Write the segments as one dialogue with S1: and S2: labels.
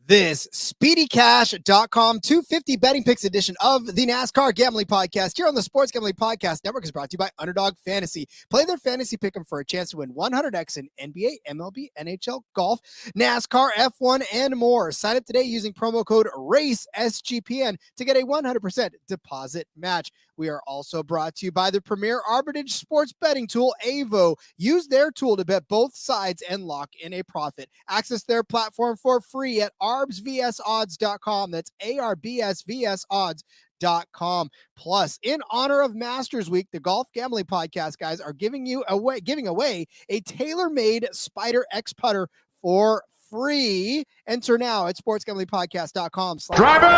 S1: This SpeedyCash.com 250 betting picks edition of the NASCAR Gambling Podcast here on the Sports Gambling Podcast Network is brought to you by Underdog Fantasy. Play their fantasy pick'em for a chance to win 100x in NBA, MLB, NHL, golf, NASCAR, F1, and more. Sign up today using promo code RACESGPN to get a 100% deposit match. We are also brought to you by the premier arbitrage sports betting tool, AVO. Use their tool to bet both sides and lock in a profit. Access their platform for free at arbsvsodds.com. That's arbsvsodds.com. Plus, in honor of Masters Week, the Golf Gambling Podcast guys are giving away a tailor-made Spider X putter for free. Enter now at sportsgamblingpodcast.com.
S2: Driver,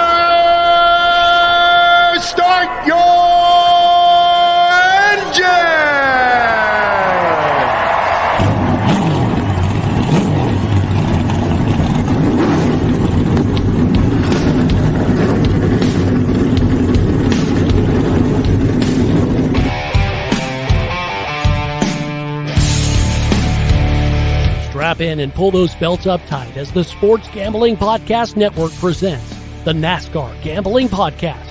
S2: start your engine!
S3: Strap in and pull those belts up tight as the Sports Gambling Podcast Network presents the NASCAR Gambling Podcast.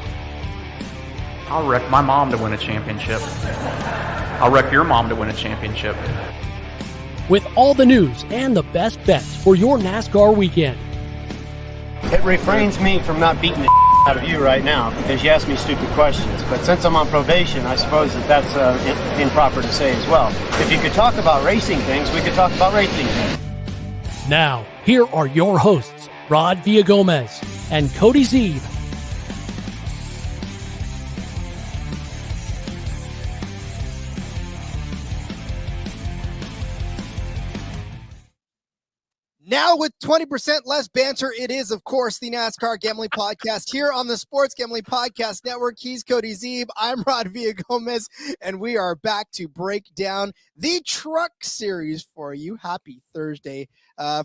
S4: I'll wreck my mom to win a championship. I'll wreck your mom to win a championship.
S3: With all the news and the best bets for your NASCAR weekend.
S5: It refrains me from not beating the out of you right now because you asked me stupid questions. But since I'm on probation, I suppose that's improper to say as well. If you could talk about racing things, we could talk about racing things.
S3: Now, here are your hosts, Rod Villagomez and Cody Zeeb.
S1: Now with 20% less banter, it is, of course, the NASCAR Gambling Podcast here on the Sports Gambling Podcast Network. He's Cody Zeeb. I'm Rod Villagomez, and we are back to break down the Truck Series for you. Happy Thursday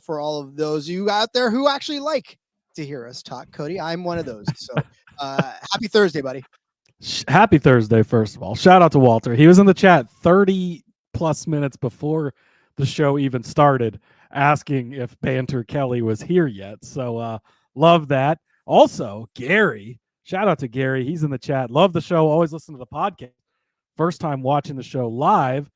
S1: for all of those of you out there who actually like to hear us talk, Cody. I'm one of those. So happy Thursday, buddy.
S6: Happy Thursday, first of all. Shout out to Walter. He was in the chat 30-plus minutes before the show even started, asking if Banter Kelly was here yet. So love that. Also, Gary, shout out to Gary. He's in the chat. Love the show. Always listen to the podcast. First time watching the show live.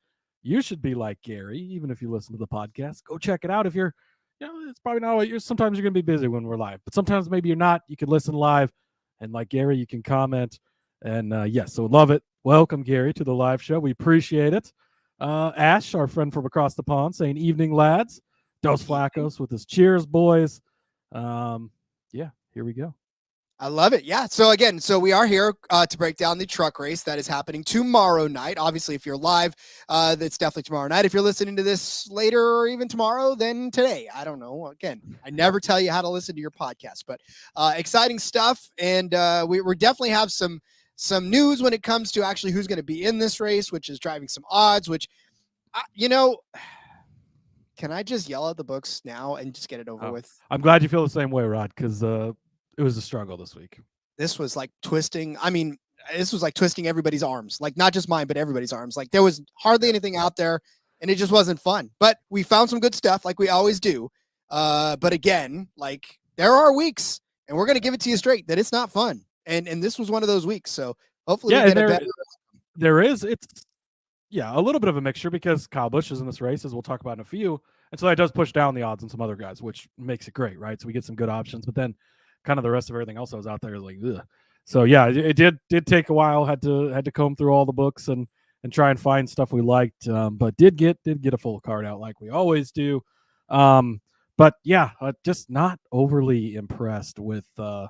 S6: You should be like Gary, even if you listen to the podcast. Go check it out. If you're, it's probably not what sometimes you're going to be busy when we're live, but sometimes maybe you're not. You can listen live. And like Gary, you can comment. And yes, so love it. Welcome, Gary, to the live show. We appreciate it. Ash, our friend from across the pond, saying evening, lads. Dos Flacos with his cheers, boys. Yeah, here we go.
S1: I love it. Yeah. So we are here to break down the truck race that is happening tomorrow night. Obviously, if you're live, that's definitely tomorrow night. If you're listening to this later or even tomorrow, then today. I don't know. Again, I never tell you how to listen to your podcast, but exciting stuff. And we definitely have some news when it comes to actually who's going to be in this race, which is driving some odds, which, can I just yell at the books now and just get it over with?
S6: I'm glad you feel the same way, Rod, because it was a struggle this week.
S1: This was like twisting. I mean, this was like twisting everybody's arms, like not just mine, but everybody's arms. Like there was hardly anything out there and it just wasn't fun. But we found some good stuff like we always do. But again, like there are weeks, and we're going to give it to you straight, that it's not fun. And this was one of those weeks. So hopefully we get a better.
S6: There is. It's a little bit of a mixture because Kyle Busch is in this race, as we'll talk about in a few. And so that does push down the odds on some other guys, which makes it great, right? So we get some good options, but then kind of the rest of everything else that was out there is like, ugh. So yeah, it did take a while. Had to comb through all the books and try and find stuff we liked. But did get a full card out like we always do. But yeah, just not overly impressed with the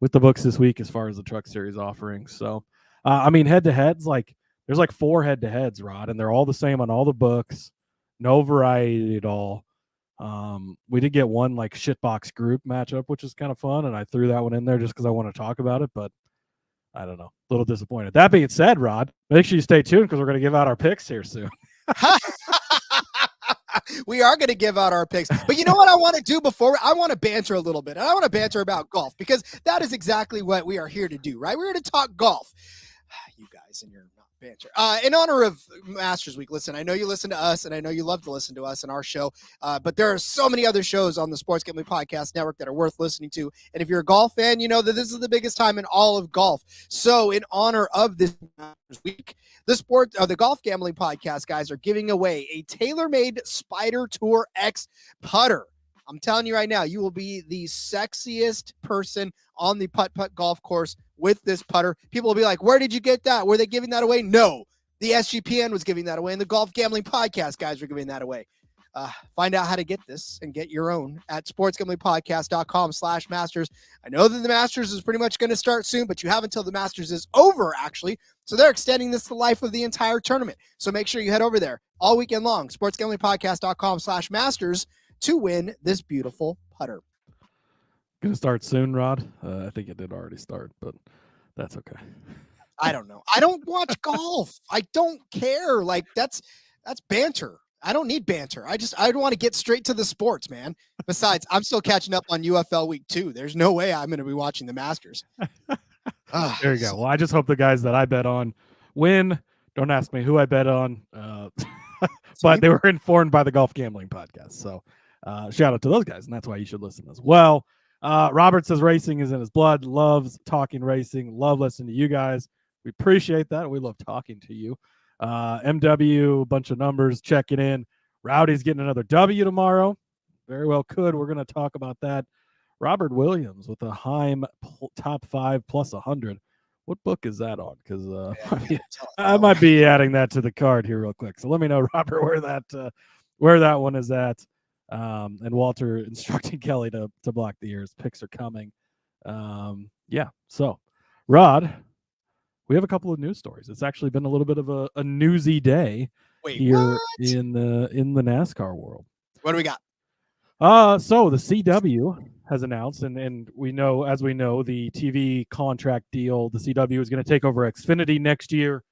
S6: books this week as far as the Truck Series offerings. So I mean, head to heads, like there's like 4 head to heads, Rod, and they're all the same on all the books. No variety at all. We did get one like shitbox group matchup, which is kind of fun, and I threw that one in there just because I want to talk about it, but I don't know, a little disappointed. That being said, Rod, make sure you stay tuned because we're going to give out our picks here soon.
S1: We are going to give out our picks, but you know what I want to do before I want to banter a little bit, and I want to banter about golf because that is exactly what we are here to do, right? We're here to talk golf. You guys and your banter. In honor of Masters Week, listen, I know you listen to us, and I know you love to listen to us and our show, but there are so many other shows on the Sports Gambling Podcast Network that are worth listening to. And if you're a golf fan, you know that this is the biggest time in all of golf. So in honor of this Masters Week, the Golf Gambling Podcast guys are giving away a tailor-made Spider Tour X putter. I'm telling you right now, you will be the sexiest person on the putt-putt golf course with this putter. People will be like, where did you get that? Were they giving that away? No. The SGPN was giving that away, and the Golf Gambling Podcast guys were giving that away. Find out how to get this and get your own at sportsgamblingpodcast.com/masters. I know that the Masters is pretty much going to start soon, but you have until the Masters is over, actually. So they're extending this to the life of the entire tournament. So make sure you head over there all weekend long, sportsgamblingpodcast.com/masters to win this beautiful putter.
S6: Going to start soon, Rod? I think it did already start, but that's okay.
S1: I don't know. I don't watch golf. I don't care. Like that's banter. I don't need banter. I want to get straight to the sports, man. Besides, I'm still catching up on UFL week 2. There's no way I'm going to be watching the Masters.
S6: There you go. Well, I just hope the guys that I bet on win. Don't ask me who I bet on, but they were informed by the Golf Gambling Podcast. So shout out to those guys, and that's why you should listen as well. Robert says racing is in his blood, loves talking racing, love listening to you guys. We appreciate that. We love talking to you. MW, a bunch of numbers checking in. Rowdy's getting another W tomorrow. Very well could. We're going to talk about that. Robert Williams with a Heim top 5 plus 100. What book is that on? Because I might be adding that to the card here real quick. So let me know, Robert, where that one is at. And Walter instructing Kelly to block the ears. Picks are coming. Yeah. So, Rod, we have a couple of news stories. It's actually been a little bit of a newsy day here in the NASCAR world.
S1: What do we got?
S6: So the CW has announced, and we know, as we know, the TV contract deal, the CW is going to take over Xfinity next year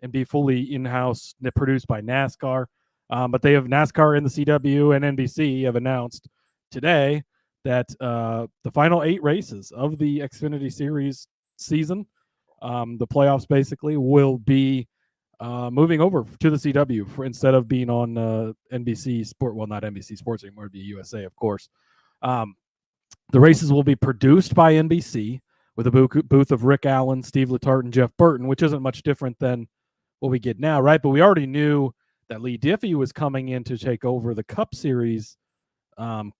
S6: and be fully in-house produced by NASCAR. But they have NASCAR and the CW and NBC have announced today that the final 8 races of the Xfinity Series season, the playoffs basically, will be moving over to the CW instead of being on NBC Sport. Well, not NBC Sports anymore. It'd be USA, of course. The races will be produced by NBC with a booth of Rick Allen, Steve Letarte, and Jeff Burton, which isn't much different than what we get now, right? But we already knew that Lee Diffie was coming in to take over the Cup Series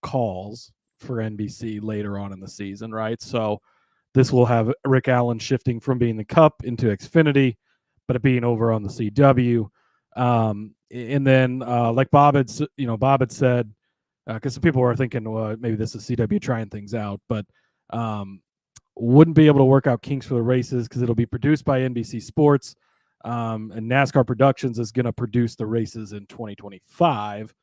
S6: calls for NBC later on in the season, right? So this will have Rick Allen shifting from being the Cup into Xfinity, but it being over on the CW. And then, like Bob had said, because some people were thinking, well, maybe this is CW trying things out, but wouldn't be able to work out kinks for the races because it'll be produced by NBC Sports. And NASCAR Productions is going to produce the races in 2025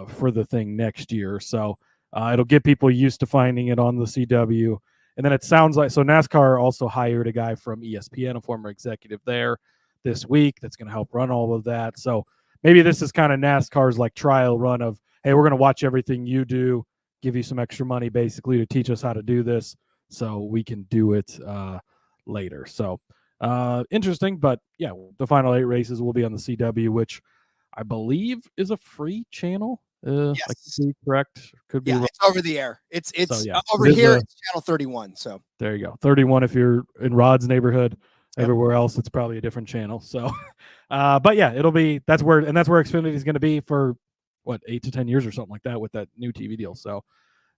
S6: for the thing next year. So it'll get people used to finding it on the CW. And then it sounds like, so NASCAR also hired a guy from ESPN, a former executive there, this week that's going to help run all of that. So maybe this is kind of NASCAR's like trial run of, hey, we're going to watch everything you do, give you some extra money basically to teach us how to do this so we can do it later. So interesting, but yeah, the final 8 races will be on the CW, which I believe is a free channel.
S1: Yes.
S6: I could be correct. Could be
S1: wrong. It's over the air. It's over here. It's channel 31. So
S6: there you go. 31 if you're in Rod's neighborhood. Yep. Everywhere else, it's probably a different channel. So, but yeah, that's where Xfinity is going to be for 8 to 10 years or something like that with that new TV deal. So,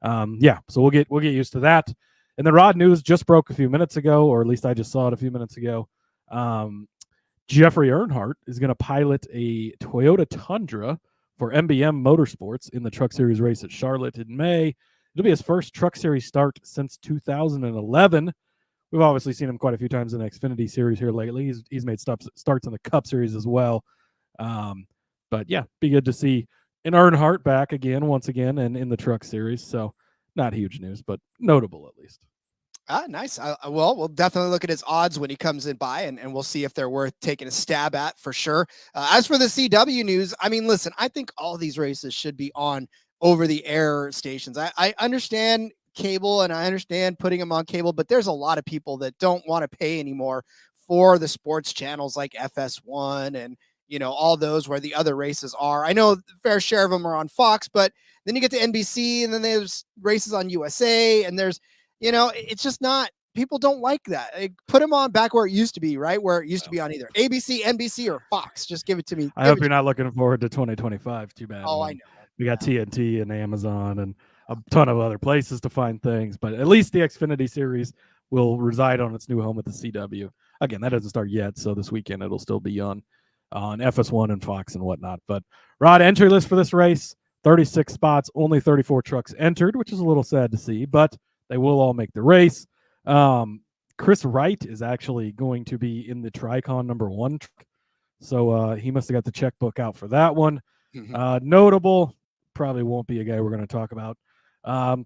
S6: yeah, so we'll get used to that. And the Rod news just broke a few minutes ago, or at least I just saw it a few minutes ago. Jeffrey Earnhardt is going to pilot a Toyota Tundra for MBM Motorsports in the Truck Series race at Charlotte in May. It'll be his first Truck Series start since 2011. We've obviously seen him quite a few times in the Xfinity Series here lately. He's made starts in the Cup Series as well. But yeah, be good to see an Earnhardt back once again, and in the Truck Series. So not huge news, but notable at least.
S1: Nice. Well, we'll definitely look at his odds when he comes in by, and we'll see if they're worth taking a stab at for sure. As for the CW news, I mean, listen, I think all these races should be on over-the-air stations. I understand cable and I understand putting them on cable, but there's a lot of people that don't want to pay anymore for the sports channels like FS1 and, all those where the other races are. I know the fair share of them are on Fox, but then you get to NBC and then there's races on USA and there's, it's just not, people don't like that. Put them on back where it used to be, right? Where it used to be on either ABC, NBC, or Fox. Just give it to me.
S6: I hope you're not looking forward to 2025. Too bad.
S1: Oh, I know.
S6: We got TNT and Amazon and a ton of other places to find things, but at least the Xfinity Series will reside on its new home at the CW. Again, that doesn't start yet, so this weekend it'll still be on FS1 and Fox and whatnot. But Rod, entry list for this race, 36 spots, only 34 trucks entered, which is a little sad to see, but they will all make the race. Chris Wright is actually going to be in the Tricon #1 truck, so he must have got the checkbook out for that one. Notable, probably won't be a guy we're going to talk about.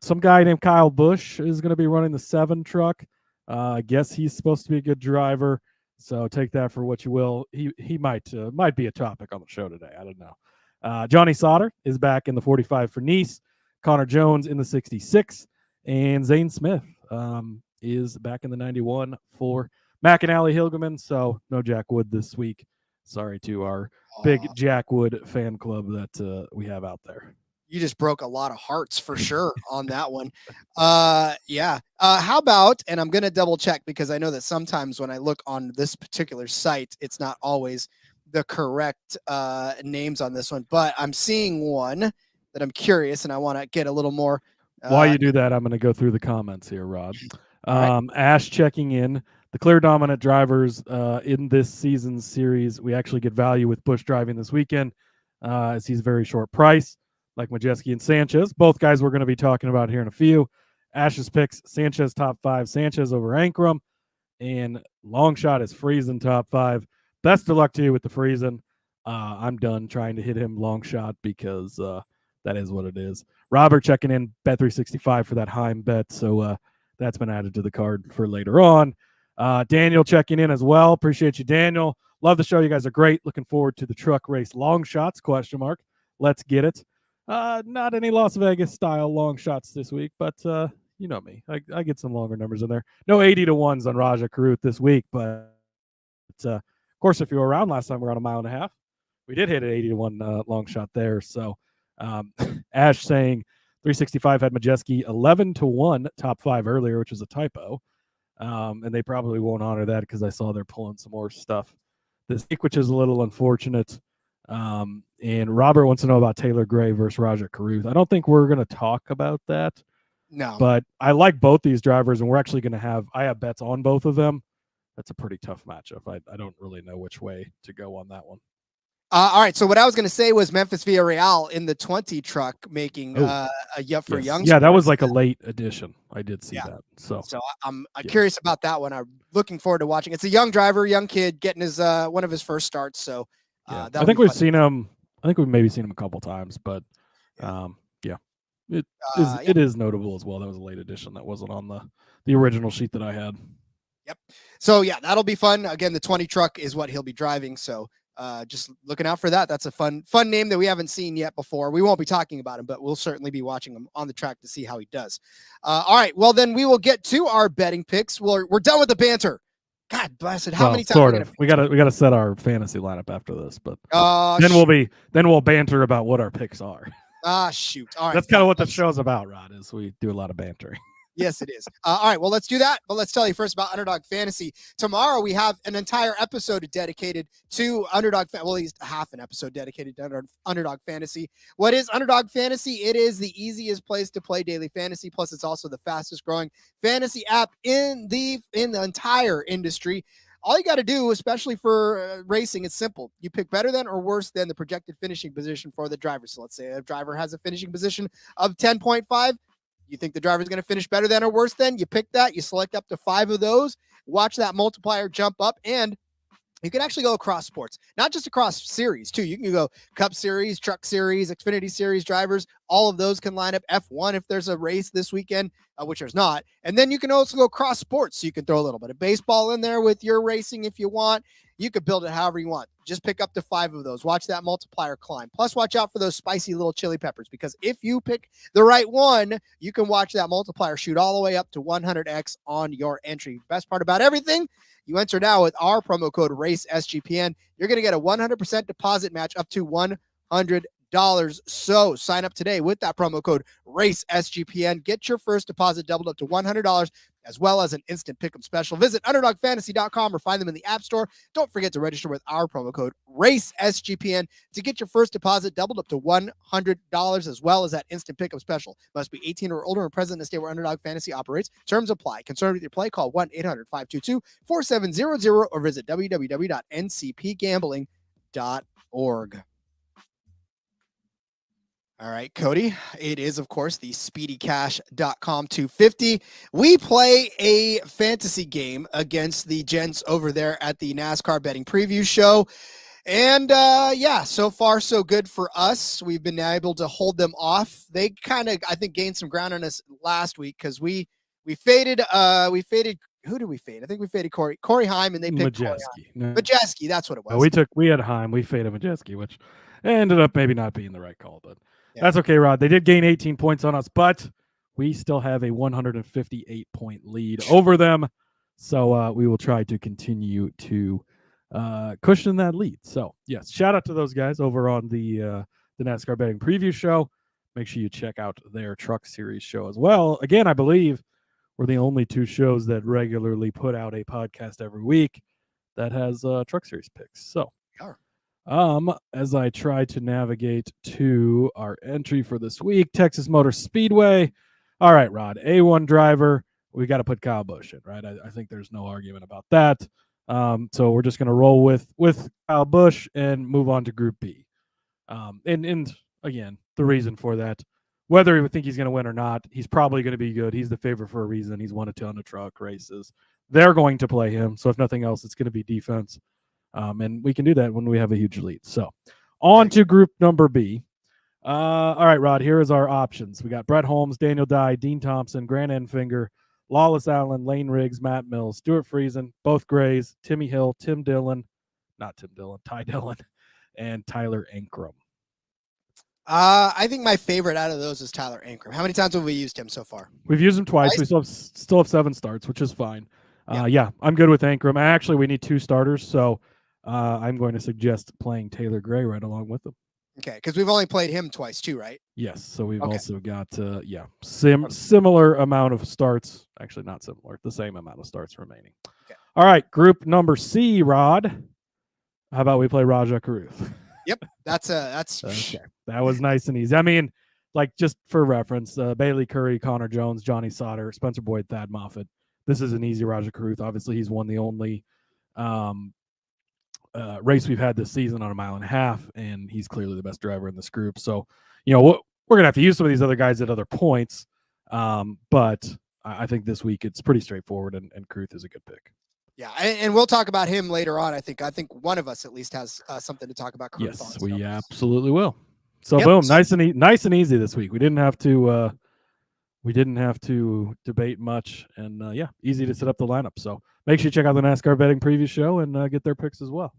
S6: Some guy named Kyle Busch is going to be running the 7 truck. I guess he's supposed to be a good driver, so take that for what you will. He might be a topic on the show today. I don't know. Johnny Sauter is back in the 45 for Nice. Connor Jones in the 66. And Zane Smith is back in the 91 for McAnally Hilgeman. So no Jack Wood this week. Sorry to our big Jack Wood fan club that we have out there.
S1: You just broke a lot of hearts for sure on that one. Yeah. How about, and I'm going to double check because I know that sometimes when I look on this particular site, it's not always the correct names on this one, but I'm seeing one that I'm curious and I want to get a little more.
S6: While you do that, I'm going to go through the comments here, Rod. Ash checking in. The clear dominant drivers in this season's series, we actually get value with Busch driving this weekend as he's very short price, like Majeski and Sanchez. Both guys we're going to be talking about here in a few. Ash's picks, Sanchez top 5, Sanchez over Ankrum, and Longshot is Friesen top 5. Best of luck to you with the Friesen. I'm done trying to hit him Longshot because that is what it is. Robert checking in, Bet365 for that Heim bet. So that's been added to the card for later on. Daniel checking in as well. Appreciate you, Daniel. Love the show. You guys are great. Looking forward to the truck race long shots, ? Let's get it. Not any Las Vegas style long shots this week, but you know me. I get some longer numbers in there. No 80-1s on Raja Karut this week, but of course, if you were around last time, we're on 1.5 miles. We did hit an 80-1 long shot there. So Ash saying 365 had Majeski 11-1 top 5 earlier, which was a typo. And they probably won't honor that because I saw they're pulling some more stuff this week, which is a little unfortunate. And Robert wants to know about Taylor Gray versus Raja Karut. I don't think we're going to talk about that.
S1: No.
S6: But I like both these drivers, and we're actually going to I have bets on both of them. That's a pretty tough matchup. I don't really know which way to go on that one.
S1: All right. So what I was going to say was Memphis Villarreal in the 20 truck making a for young.
S6: Yeah, that was like a late addition. I did see that. So
S1: I'm curious about that one. I'm looking forward to watching. It's a young driver, young kid getting his one of his first starts. So
S6: I think we've seen him. I think we've maybe seen him a couple times, but it is notable as well. That was a late addition. That wasn't on the original sheet that I had.
S1: Yep. So yeah, that'll be fun. Again, the 20 truck is what he'll be driving. So just looking out for that. That's a fun name that we haven't seen yet before. We won't be talking about him, but we'll certainly be watching him on the track to see how he does. All right. Well, then we will get to our betting picks. We're done with the banter. God bless it. How many times?
S6: Sort of. We gotta set our fantasy lineup after this, but then we'll banter about what our picks are.
S1: Shoot. All right.
S6: That's kind of what the show's about, Rod, is we do a lot of bantering.
S1: Yes, it is. All right, well, let's do that. But let's tell you first about Underdog Fantasy. Tomorrow, we have an entire episode dedicated to Underdog. Well, at least half an episode dedicated to Underdog Fantasy. What is Underdog Fantasy? It is the easiest place to play daily fantasy. Plus, it's also the fastest growing fantasy app in the entire industry. All you got to do, especially for racing, it's simple. You pick better than or worse than the projected finishing position for the driver. So let's say a driver has a finishing position of 10.5. You think the driver is going to finish better than or worse than? You pick that. You select up to 5 of those. Watch that multiplier jump up, and you can actually go across sports, not just across series, too. You can go Cup Series, Truck Series, Xfinity Series drivers. All of those can line up. F1 if there's a race this weekend, which there's not. And then you can also go cross sports. So you can throw a little bit of baseball in there with your racing if you want. You could build it however you want. Just pick up to 5 of those. Watch that multiplier climb. Plus, watch out for those spicy little chili peppers, because if you pick the right one, you can watch that multiplier shoot all the way up to 100x on your entry. Best part about everything, you enter now with our promo code RACESGPN. You're going to get a 100% deposit match up to $100. So sign up today with that promo code RACESGPN. Get your first deposit doubled up to $100, as well as an instant pick'em special. Visit UnderdogFantasy.com or find them in the App Store. Don't forget to register with our promo code RACESGPN to get your first deposit doubled up to $100, as well as that instant pick'em special. Must be 18 or older and present in the state where Underdog Fantasy operates. Terms apply. Concerned with your play? Call 1-800-522-4700 or visit www.ncpgambling.org. All right, Cody, it is, of course, the speedycash.com 250. We play a fantasy game against the gents over there at the NASCAR betting preview show. And so far, so good for us. We've been able to hold them off. They kind of, I think, gained some ground on us last week because we faded, who did we fade? I think we faded Corey Heim, and they picked Majeski. That's what it was.
S6: No, we had Heim. We faded Majeski, which ended up maybe not being the right call, but that's okay, Rod. They did gain 18 points on us, but we still have a 158-point lead over them. So we will try to continue to cushion that lead. So, yes, shout out to those guys over on the NASCAR Betting Preview Show. Make sure you check out their Truck Series show as well. Again, I believe we're the only 2 shows that regularly put out a podcast every week that has Truck Series picks. So, as I try to navigate to our entry for this week, Texas Motor Speedway. All right, Rod, A1 driver. We got to put Kyle Busch in, right? I think there's no argument about that. So we're just going to roll with Kyle Busch and move on to Group B. And again, the reason for that, whether we think he's going to win or not, he's probably going to be good. He's the favorite for a reason. He's won a ton of truck races. They're going to play him. So if nothing else, it's going to be defense. And we can do that when we have a huge lead. So on to Group number B. All right, Rod, here is our options. We got Brett Holmes, Daniel Dye, Dean Thompson, Grant Enfinger, Lawless Allen, Lane Riggs, Matt Mills, Stuart Friesen, both Grays, Timmy Hill, Ty Dillon, and Tyler Ankrum.
S1: I think my favorite out of those is Tyler Ankrum. How many times have we used him so far?
S6: We've used him twice. We still have 7 starts, which is fine. I'm good with Ankrum. Actually, we need 2 starters, so I'm going to suggest playing Taylor Gray right along with him.
S1: Okay, because we've only played him twice too, right?
S6: Yes, so we've also got similar amount of starts. Actually, not similar, the same amount of starts remaining. Okay. All right, Group number C, Rod. How about we play Rajah Caruth?
S1: Yep, that's
S6: okay. That was nice and easy. I mean, like just for reference, Bailey Curry, Connor Jones, Johnny Sauter, Spencer Boyd, Thad Moffitt. This is an easy Rajah Caruth. Obviously, he's won the only race we've had this season on a 1.5 miles, and he's clearly the best driver in this group. So, we're going to have to use some of these other guys at other points. But I think this week it's pretty straightforward, and Caruth is a good pick.
S1: Yeah, and we'll talk about him later on. I think one of us at least has something to talk about Caruth on.
S6: Yes, we absolutely will. So boom, nice and easy this week. We didn't have to debate much, and easy to set up the lineup. So make sure you check out the NASCAR Betting Preview Show and get their picks as well.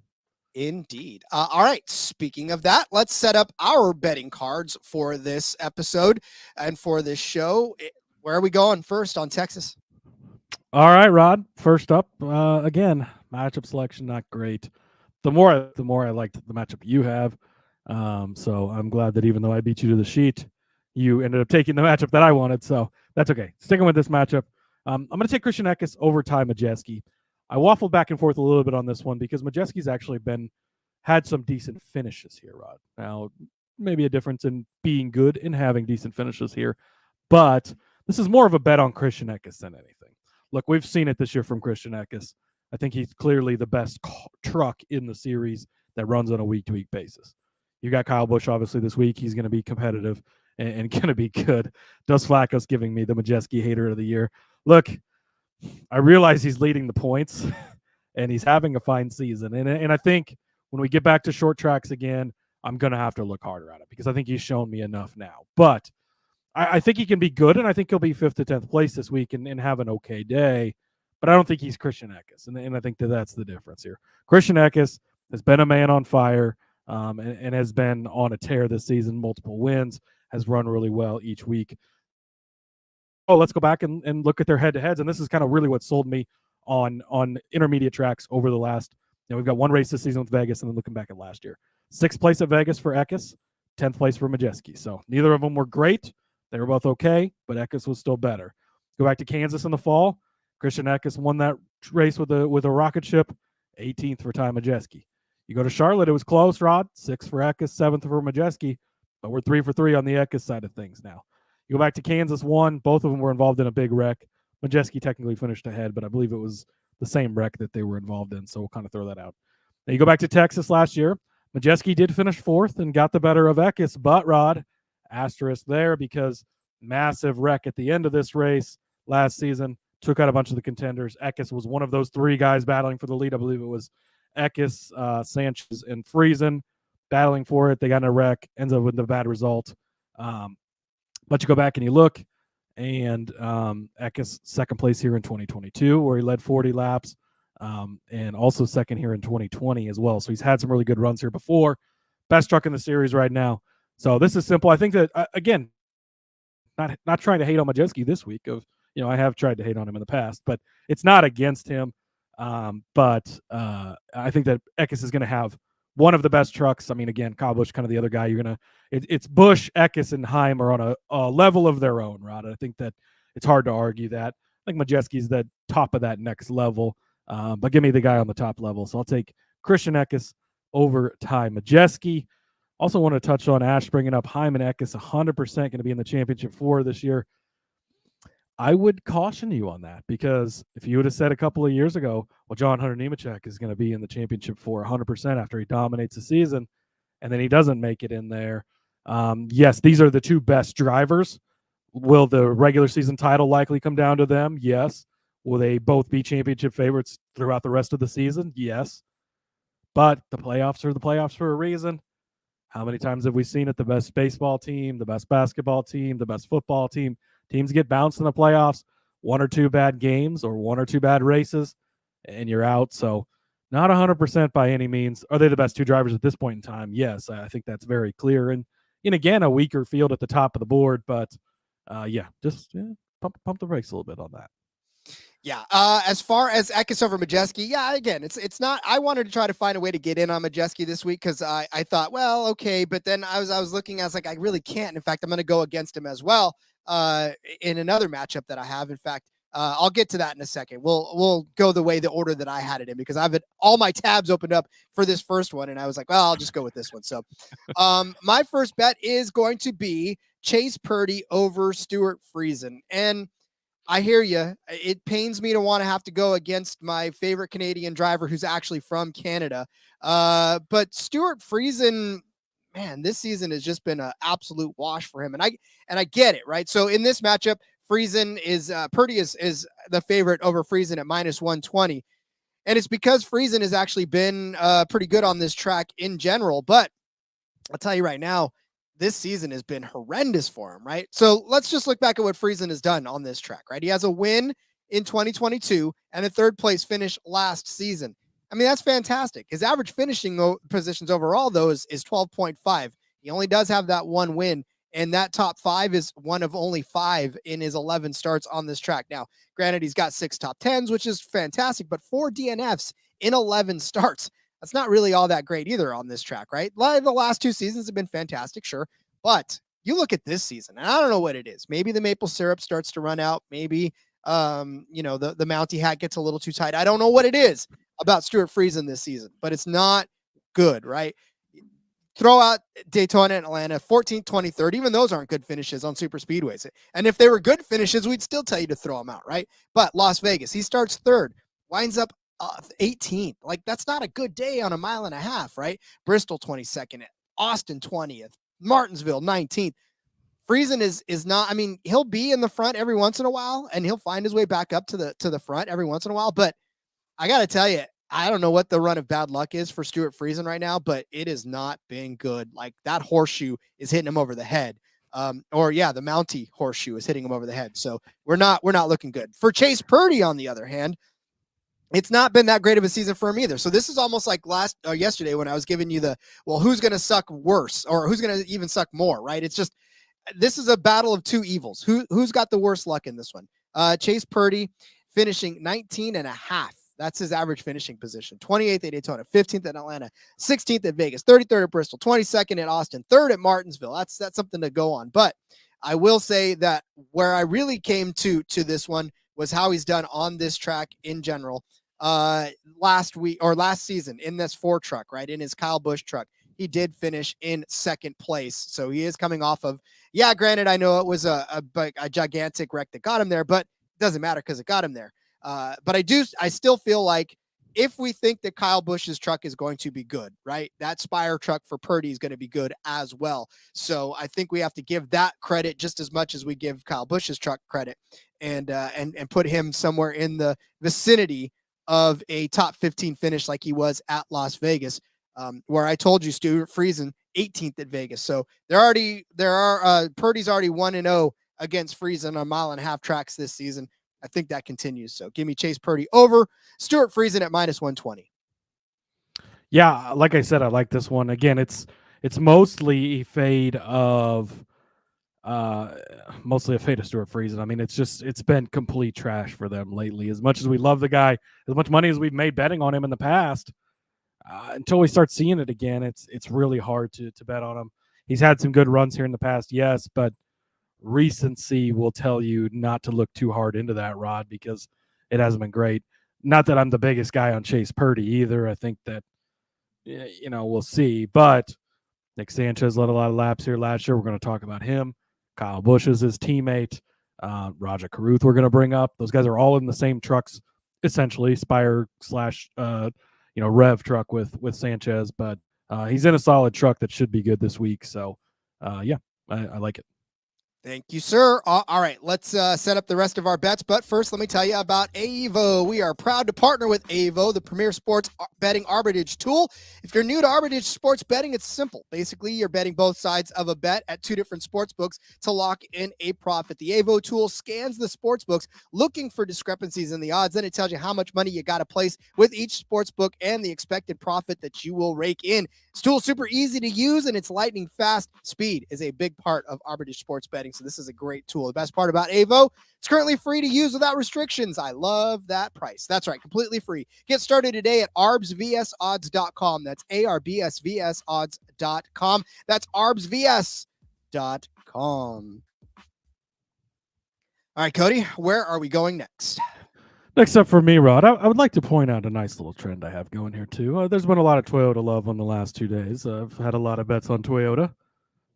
S1: Indeed. All right. Speaking of that, let's set up our betting cards for this episode and for this show. Where are we going first on Texas?
S6: All right, Rod. First up, again, matchup selection not great. The more I liked the matchup you have. So I'm glad that even though I beat you to the sheet, you ended up taking the matchup that I wanted. So That's okay. Sticking with this matchup, I'm going to take Christian Eckes over Ty Majeski. I waffled back and forth a little bit on this one because Majeski's actually had some decent finishes here, Rod. Now, maybe a difference in being good and having decent finishes here, but this is more of a bet on Christian Eckes than anything. Look, we've seen it this year from Christian Eckes. I think he's clearly the best truck in the series that runs on a week-to-week basis. You got Kyle Busch, obviously, this week. He's going to be competitive and going to be good. Dos Flacco's giving me the Majeski hater of the year. Look, I realize he's leading the points, and he's having a fine season. And I think when we get back to short tracks again, I'm going to have to look harder at it because I think he's shown me enough now. But I think he can be good, and I think he'll be 5th to 10th place this week and have an okay day. But I don't think he's Christian Eckes, and I think that's the difference here. Christian Eckes has been a man on fire and has been on a tear this season, multiple wins, has run really well each week. Oh, let's go back and look at their head-to-heads, and this is kind of really what sold me on intermediate tracks over the last, we've got one race this season with Vegas, and then looking back at last year. 6th place at Vegas for Eckes, 10th place for Majeski. So neither of them were great. They were both okay, but Eckes was still better. Go back to Kansas in the fall. Christian Eckes won that race with a rocket ship, 18th for Ty Majeski. You go to Charlotte, it was close, Rod. 6th for Eckes, 7th for Majeski, but we're 3 for 3 on the Eckes side of things now. You go back to Kansas 1, both of them were involved in a big wreck. Majeski technically finished ahead, but I believe it was the same wreck that they were involved in, so we'll kind of throw that out. Now you go back to Texas last year. Majeski did finish 4th and got the better of Eckes, but Rod, asterisk there because massive wreck at the end of this race last season. Took out a bunch of the contenders. Eckes was one of those 3 guys battling for the lead. I believe it was Eckes, Sanchez, and Friesen battling for it. They got in a wreck, ends up with a bad result. But you go back and you look, and Eckes 2nd place here in 2022, where he led 40 laps, and also 2nd here in 2020 as well. So he's had some really good runs here before. Best truck in the series right now. So this is simple. I think that, again, not trying to hate on Majeski this week. I have tried to hate on him in the past, but it's not against him. But I think that Eckes is going to have one of the best trucks. I mean, again, Kyle Busch, kind of the other guy. It's Busch, Eckes, and Heim are on a level of their own, Rod. I think that it's hard to argue that. I think Majeski's the top of that next level, but give me the guy on the top level. So I'll take Christian Eckes over Ty Majeski. Also want to touch on Ash bringing up Heim and Eckes 100% going to be in the championship 4 this year. I would caution you on that because if you would have said a couple of years ago, well, John Hunter Nemechek is going to be in the championship 4 100% after he dominates the season, and then he doesn't make it in there. Yes, these are the 2 best drivers. Will the regular season title likely come down to them? Yes. Will they both be championship favorites throughout the rest of the season? Yes. But the playoffs are the playoffs for a reason. How many times have we seen it? The best baseball team, the best basketball team, the best football team. Teams get bounced in the playoffs, 1 or 2 bad games or 1 or 2 bad races, and you're out. So not 100% by any means. Are they the best 2 drivers at this point in time? Yes, I think that's very clear. And again, a weaker field at the top of the board, but just pump the brakes a little bit on that.
S1: Yeah. As far as Eckes over Majeski, again, it's not. I wanted to try to find a way to get in on Majeski this week because I thought, well, okay, but then I was looking, I was like, I really can't. In fact, I'm going to go against him as well in another matchup that I have. In fact, I'll get to that in a second. We'll go the order that I had it in because I've all my tabs opened up for this first one, and I was like, well, I'll just go with this one. So, my first bet is going to be Chase Purdy over Stuart Friesen, and I hear you. It pains me to want to have to go against my favorite Canadian driver who's actually from Canada. But Stuart Friesen, man, this season has just been an absolute wash for him. And I get it, right? So in this matchup, Friesen is Purdy is the favorite over Friesen at -120. And it's because Friesen has actually been pretty good on this track in general. But I'll tell you right now, this season has been horrendous for him, right? So let's just look back at what Friesen has done on this track, right? He has a win in 2022 and a 3rd place finish last season. I mean, that's fantastic. His average finishing positions overall, though, is 12.5. He only does have that 1 win, and that top 5 is one of only 5 in his 11 starts on this track. Now, granted, he's got 6 top 10s, which is fantastic, but 4 DNFs in 11 starts. That's not really all that great either on this track, right? The last 2 seasons have been fantastic, sure, but You look at this season, and I don't know what it is. Maybe the maple syrup starts to run out. Maybe, the Mountie hat gets a little too tight. I don't know what it is about Stuart Friesen this season, but it's not good, right? Throw out Daytona and Atlanta, 14th, 23rd. Even those aren't good finishes on super speedways. And if they were good finishes, we'd still tell you to throw them out, right? But Las Vegas, he starts third, winds up 18th. Like, that's not a good day on a mile and a half, right? Bristol, 22nd, Austin, 20th, Martinsville, 19th. Friesen is not, I mean, he'll be in the front every once in a while, and he'll find his way back up to the front every once in a while. But I got to tell you, I don't know what the run of bad luck is for Stuart Friesen right now, but it has not been good. Like, that horseshoe is hitting him over the head. The Mountie horseshoe is hitting him over the head. So we're not looking good. For Chase Purdy, on the other hand, it's not been that great of a season for him either. So this is almost like yesterday when I was giving you who's going to suck worse or who's going to even suck more, right? It's just, this is a battle of two evils. Who's got the worst luck in this one? Chase Purdy finishing 19.5. That's his average finishing position. 28th at Daytona, 15th at Atlanta, 16th at Vegas, 33rd at Bristol, 22nd at Austin, 3rd at Martinsville. That's something to go on. But I will say that where I really came to this one was how he's done on this track in general. Last season in this 4 truck, right? In his Kyle Busch truck, he did finish in 2nd place. So he is coming off of, granted, I know it was a gigantic wreck that got him there, but it doesn't matter because it got him there. But I still feel like if we think that Kyle Busch's truck is going to be good, right? That Spire truck for Purdy is going to be good as well. So I think we have to give that credit just as much as we give Kyle Busch's truck credit and put him somewhere in the vicinity of a top 15 finish like he was at Las Vegas, where I told you Stuart Friesen 18th at Vegas. So Purdy's already 1-0 against Friesen on 1.5 mile tracks this season. I think that continues. So give me Chase Purdy over Stuart Friesen at -120.
S6: Yeah, like I said, I like this one. Again, it's mostly a fade of Stuart Friesen. I mean, it's been complete trash for them lately. As much as we love the guy, as much money as we've made betting on him in the past, until we start seeing it again, it's really hard to bet on him. He's had some good runs here in the past, yes, but recency will tell you not to look too hard into that, Rod, because it hasn't been great. Not that I'm the biggest guy on Chase Purdy either. I think that, we'll see. But Nick Sanchez led a lot of laps here last year. We're going to talk about him. Kyle Busch is his teammate. Raja Caruth we're going to bring up. Those guys are all in the same trucks, essentially, Spire / Rev truck with Sanchez. But he's in a solid truck that should be good this week. So, I like it.
S1: Thank you, sir. All right, let's set up the rest of our bets. But first, let me tell you about Avo. We are proud to partner with Avo, the premier sports betting arbitrage tool. If you're new to arbitrage sports betting, it's simple. Basically, you're betting both sides of a bet at 2 different sports books to lock in a profit. The Avo tool scans the sports books looking for discrepancies in the odds. Then it tells you how much money you got to place with each sports book and the expected profit that you will rake in. This tool is super easy to use, and it's lightning fast. Speed is a big part of arbitrage sports betting. So this is a great tool. The best part about Avo, it's currently free to use without restrictions. I love that price. That's right, completely free. Get started today at arbsvsodds.com. That's arbsvsodds.com. That's arbsvs.com. All right, Cody, where are we going next?
S6: Next up for me, Rod, I would like to point out a nice little trend I have going here, too. There's been a lot of Toyota love on the last 2 days. I've had a lot of bets on Toyota.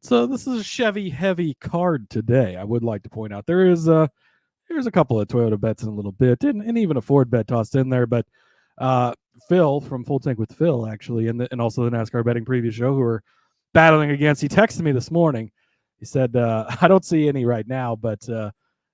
S6: So this is a Chevy-heavy card today. I would like to point out there's a couple of Toyota bets in a little bit, and even a Ford bet tossed in there. But Phil from Full Tank with Phil, actually, and also the NASCAR Betting Preview Show, who are battling against, he texted me this morning. He said, I don't see any right now, but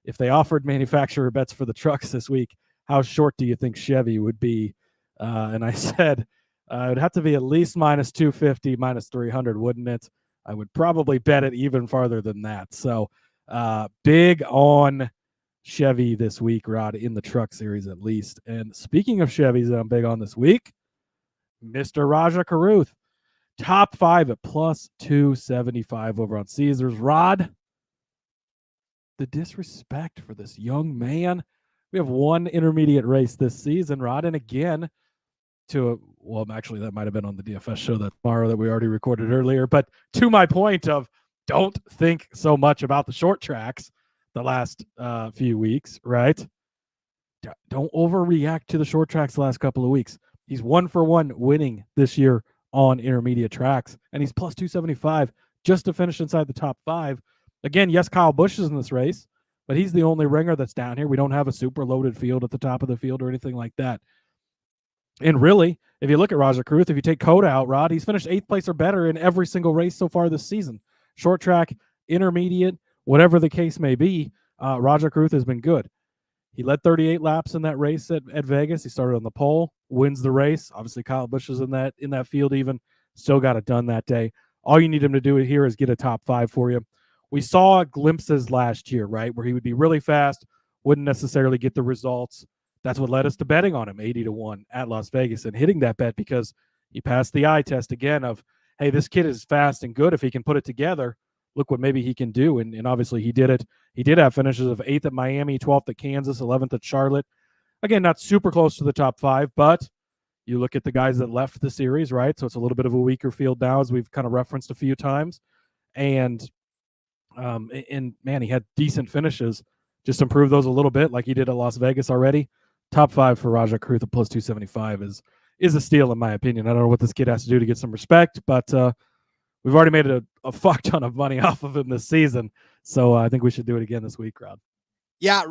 S6: if they offered manufacturer bets for the trucks this week, how short do you think Chevy would be? And I said, it would have to be at least -250, -300, wouldn't it? I would probably bet it even farther than that. So big on Chevy this week, Rod, in the truck series at least. And speaking of Chevys that I'm big on this week, Mr. Raja Caruth, top 5 at +275 over on Caesars. Rod, the disrespect for this young man. We have one intermediate race this season, Rod, and again, actually, that might have been on the DFS show that tomorrow that we already recorded earlier. But to my point of don't think so much about the short tracks the last few weeks, right? Don't overreact to the short tracks the last couple of weeks. He's 1-for-1 winning this year on intermediate tracks, and he's plus 275 just to finish inside the top 5. Again, yes, Kyle Busch is in this race, but he's the only ringer that's down here. We don't have a super loaded field at the top of the field or anything like that. And really, if you look at Rajah Caruth, if you take Coda out, Rod, he's finished 8th place or better in every single race so far this season. Short track, intermediate, whatever the case may be, Rajah Caruth has been good. He led 38 laps in that race at Vegas. He started on the pole, wins the race. Obviously, Kyle Busch is in that field even. Still got it done that day. All you need him to do here is get a top 5 for you. We saw glimpses last year, right, where he would be really fast, wouldn't necessarily get the results. That's what led us to betting on him 80-1 at Las Vegas and hitting that bet because he passed the eye test again of, hey, this kid is fast and good. If he can put it together, look what maybe he can do. And obviously he did it. He did have finishes of 8th at Miami, 12th at Kansas, 11th at Charlotte. Again, not super close to the top 5, but you look at the guys that left the series, right? So it's a little bit of a weaker field now, as we've kind of referenced a few times. And man, he had decent finishes. Just improve those a little bit like he did at Las Vegas already. Top 5 for Rajah Caruth at plus 275 is a steal in my opinion. I don't know what this kid has to do to get some respect, but we've already made a fuck ton of money off of him this season. So I think we should do it again this week, Rod.
S1: Yeah,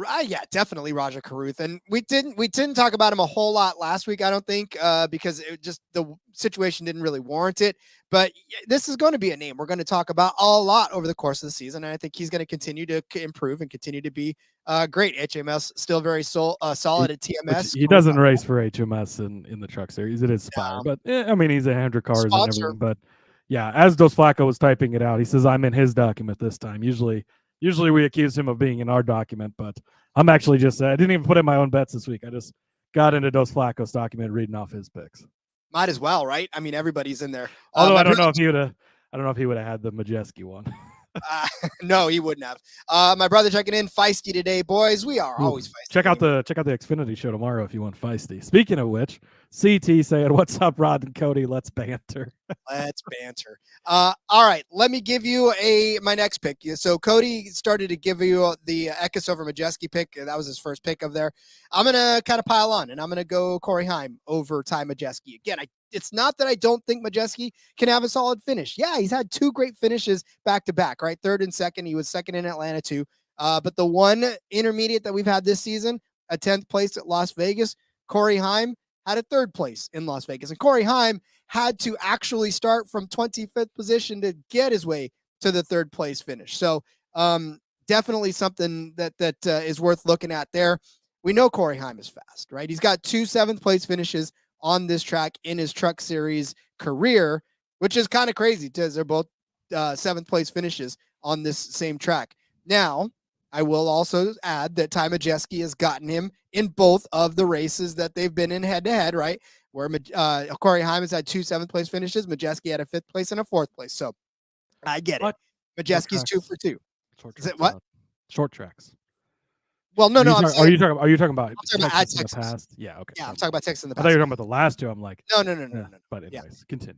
S1: definitely Rajah Caruth. And we didn't talk about him a whole lot last week, I don't think, because the situation didn't really warrant it. But this is going to be a name we're going to talk about a lot over the course of the season, and I think he's going to continue to improve and continue to be great. HMS still very solid at TMS.
S6: He doesn't race for HMS in the Truck Series. It is Spire, but I mean he's 100 cars and everything. But yeah, as Dos Flacco was typing it out, he says I'm in his document this time. Usually we accuse him of being in our document, but I'm actually I didn't even put in my own bets this week. I just got into Dos Flacco's document reading off his picks.
S1: Might as well, right? I mean, everybody's in there.
S6: Although I don't know if he would have had the Majeski one.
S1: No, he wouldn't have. My brother checking in, feisty today, boys. We are always feisty.
S6: Check out the Xfinity show tomorrow if you want feisty. Speaking of which, CT saying, "What's up, Rod and Cody? Let's banter."
S1: Let's banter. All right, let me give you my next pick. So Cody started to give you the Eckes over Majeski pick. That was his first pick of there. I'm gonna kind of pile on, and I'm gonna go Corey Heim over Ty Majeski again. It's not that I don't think Majeski can have a solid finish. Yeah, he's had 2 great finishes back to back, right? 3rd and 2nd. He was 2nd in Atlanta too. But the one intermediate that we've had this season, a 10th place at Las Vegas, Corey Heim had a 3rd place in Las Vegas. And Corey Heim had to actually start from 25th position to get his way to the 3rd place finish. So definitely something that is worth looking at there. We know Corey Heim is fast, right? He's got 2 7th place finishes on this track in his Truck Series career, which is kind of crazy because they're both 7th place finishes on this same track. Now, I will also add that Ty Majeski has gotten him in both of the races that they've been in head-to-head, right? Where Corey Heim has had 2 7th place finishes. Majeski had a 5th place and a 4th place. So I get it. Majeski's 2 for 2. Is it what?
S6: Short tracks.
S1: Well, no.
S6: Are you talking about
S1: Texas
S6: in the past? Yeah, okay.
S1: Yeah, I'm talking about Texas in the
S6: I
S1: past.
S6: thought you were talking about the last 2. I'm like,
S1: no.
S6: But anyways, continue.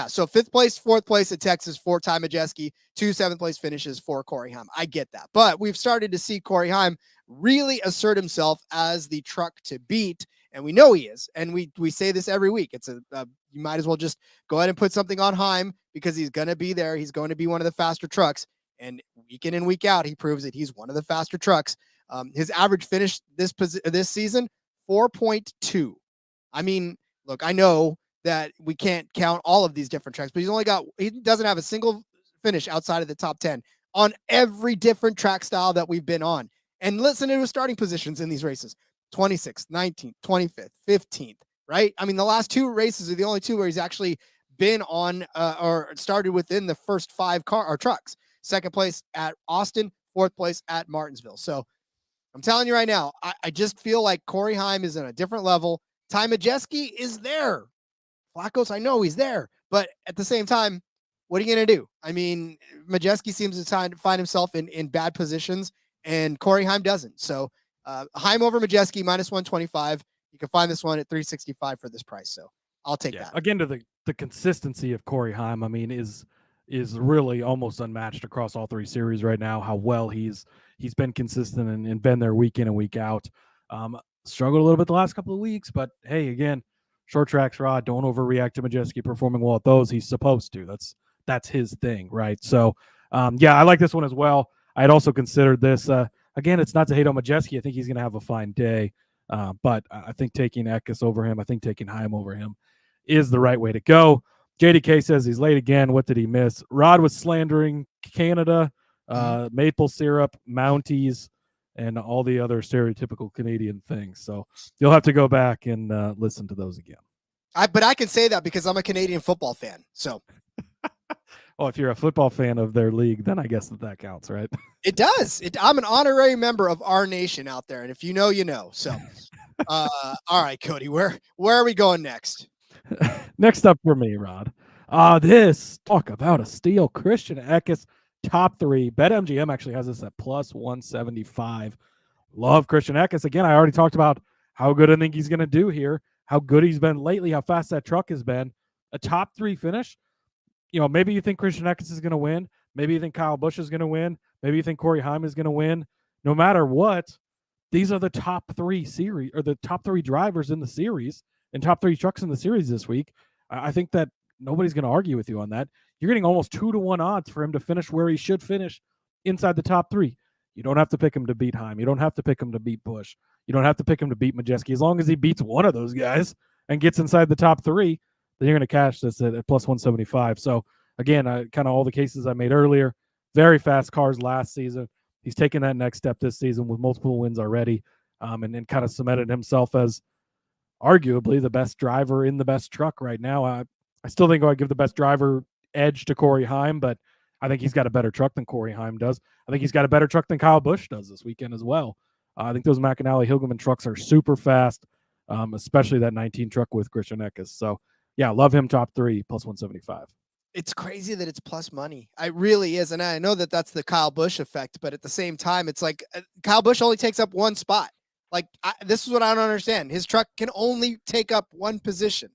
S1: So 5th place, 4th place at Texas for Ty Majeski, 2 7th place finishes for Corey Heim. I get that. But we've started to see Corey Heim really assert himself as the truck to beat, and we know he is. And we say this every week. It's you might as well just go ahead and put something on Heim because he's going to be there. He's going to be one of the faster trucks. And week in and week out, he proves that he's one of the faster trucks. His average finish this season, 4.2. I mean, look, I know that we can't count all of these different tracks, but he doesn't have a single finish outside of the top 10 on every different track style that we've been on. And listen to his starting positions in these races: 26th, 19th, 25th, 15th, right? I mean, the last 2 races are the only 2 where he's actually been on or started within the first 5 trucks. 2nd place at Austin, 4th place at Martinsville. So I'm telling you right now, I just feel like Corey Heim is on a different level. Ty Majeski is there. Flacco's, I know he's there. But at the same time, what are you going to do? I mean, Majeski seems to find himself in bad positions, and Corey Heim doesn't. So Heim over Majeski, minus 125. You can find this one at 365 for this price. So I'll take that.
S6: Again, to the consistency of Corey Heim, I mean, is is really almost unmatched across all three series right now. How well he's been consistent and been there week in and week out. Struggled a little bit the last couple of weeks, but hey, again, short tracks, Rod, don't overreact to Majeski performing well at those. He's supposed to. That's his thing, right? So, yeah, I like this one as well. I had also considered this. Again, it's not to hate on Majeski. I think he's going to have a fine day, but I think taking Eckes over him, I think taking Heim over him is the right way to go. JDK says he's late again. What did he miss? Rod was slandering Canada, maple syrup, Mounties, and all the other stereotypical Canadian things. So you'll have to go back and listen to those again.
S1: But I can say that because I'm a Canadian football fan. So,
S6: oh, if you're a football fan of their league, then I guess that counts, right?
S1: It does. I'm an honorary member of our nation out there, and if you know, you know. So, all right, Cody, where are we going next?
S6: Next up for me, Rod. Talk about a steal. Christian Eckes, top 3. BetMGM actually has this at plus 175. Love Christian Eckes. Again, I already talked about how good I think he's going to do here, how good he's been lately, how fast that truck has been. A top 3 finish. Maybe you think Christian Eckes is going to win. Maybe you think Kyle Busch is going to win. Maybe you think Corey Heim is going to win. No matter what, these are the top 3 series, or the top 3 drivers in the series and top 3 trucks in the series this week. I think that nobody's going to argue with you on that. You're getting almost 2-to-1 odds for him to finish where he should finish inside the top 3. You don't have to pick him to beat Heim. You don't have to pick him to beat Busch. You don't have to pick him to beat Majeski. As long as he beats one of those guys and gets inside the top 3, then you're going to cash this at plus 175. So again, kind of all the cases I made earlier, very fast cars last season. He's taken that next step this season with multiple wins already, and then kind of cemented himself as arguably the best driver in the best truck right now. I still think I'd give the best driver edge to Corey Heim, but I think he's got a better truck than Corey Heim does. I think he's got a better truck than Kyle Busch does this weekend as well. I think those McAnally Hilgeman trucks are super fast, especially that 19 truck with Christian Eckes. So, yeah, love him top 3, plus 175.
S1: It's crazy that it's plus money. It really is. And I know that that's the Kyle Busch effect, but at the same time, it's like Kyle Busch only takes up one spot. Like, this is what I don't understand. His truck can only take up one position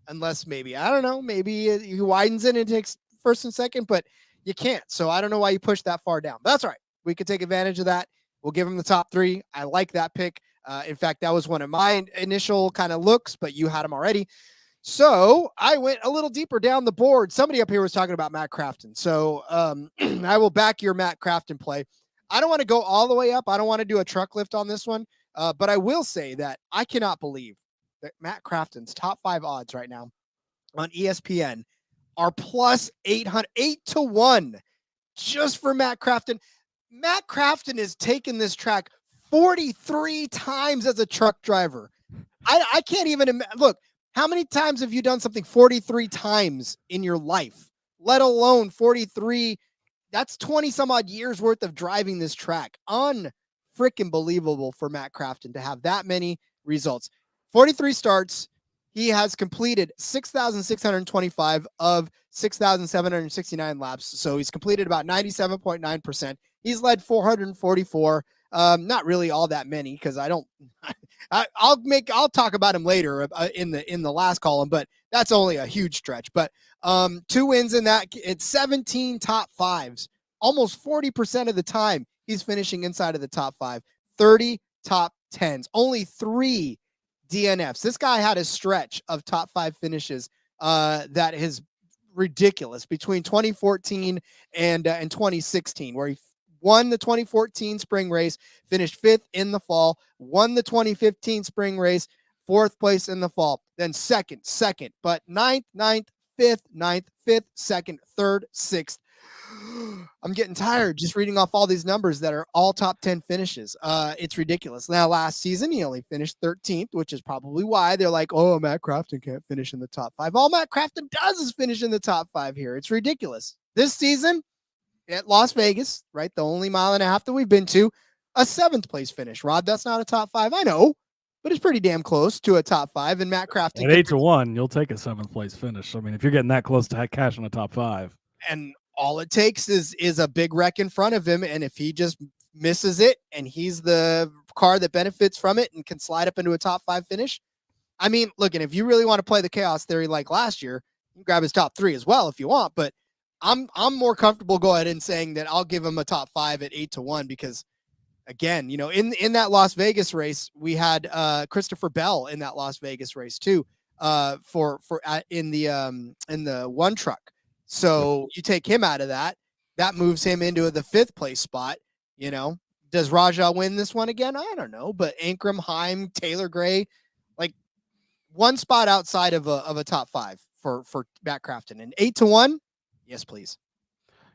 S1: unless maybe, I don't know, maybe he widens it and takes first and second, but you can't. So I don't know why you push that far down. But that's all right. We could take advantage of that. We'll give him the top 3. I like that pick. In fact, that was one of my initial kind of looks, but you had him already. So I went a little deeper down the board. Somebody up here was talking about Matt Crafton. So I will back your Matt Crafton play. I don't want to go all the way up. I don't want to do a truck lift on this one. But I will say that I cannot believe that Matt Crafton's top 5 odds right now on ESPN are plus 8 to 1 just for Matt Crafton. Matt Crafton has taken this track 43 times as a truck driver. I can't even look. How many times have you done something 43 times in your life, let alone 43? That's 20 some odd years worth of driving this track. Unfreaking believable for Matt Crafton to have that many results. 43 starts. He has completed 6,625 of 6,769 laps. So he's completed about 97.9%. He's led 444. Not really all that many, because I'll talk about him later in the last column, but that's only a huge stretch. But 2 wins in that. It's 17 top 5s, almost 40% of the time he's finishing inside of the top 5, 30 top 10s, only 3 DNFs. This guy had a stretch of top 5 finishes that is ridiculous between 2014 and 2016, where he won the 2014 spring race, finished 5th in the fall, won the 2015 spring race, 4th place in the fall, then second, but 9th, 5th, 5th, 2nd, 3rd, 6th. I'm getting tired just reading off all these numbers that are all top 10 finishes. It's ridiculous. Now, last season, he only finished 13th, which is probably why they're like, oh, Matt Crafton can't finish in the top 5. All Matt Crafton does is finish in the top 5 here. It's ridiculous. This season, at Las Vegas, right, the only mile and a half that we've been to, a 7th place finish. Rod, that's not a top 5, I know, but it's pretty damn close to a top 5. And Matt Crafton
S6: at 8 to 1, you'll take a 7th place finish. I mean, if you're getting that close to cash in a top 5,
S1: and all it takes is a big wreck in front of him, and if he just misses it, and he's the car that benefits from it and can slide up into a top 5 finish. I mean, look, and if you really want to play the chaos theory like last year, you can grab his top 3 as well if you want, but I'm more comfortable go ahead and saying that I'll give him a top 5 at 8-1 because, again, in that Las Vegas race, we had Christopher Bell in that Las Vegas race too, in the one truck. So you take him out of that moves him into the 5th place spot. Does Rajah win this one again? I don't know, but Ankrum, Heim, Taylor Gray, like one spot outside of a top 5 for Matt Crafton, and 8-1. Yes, please.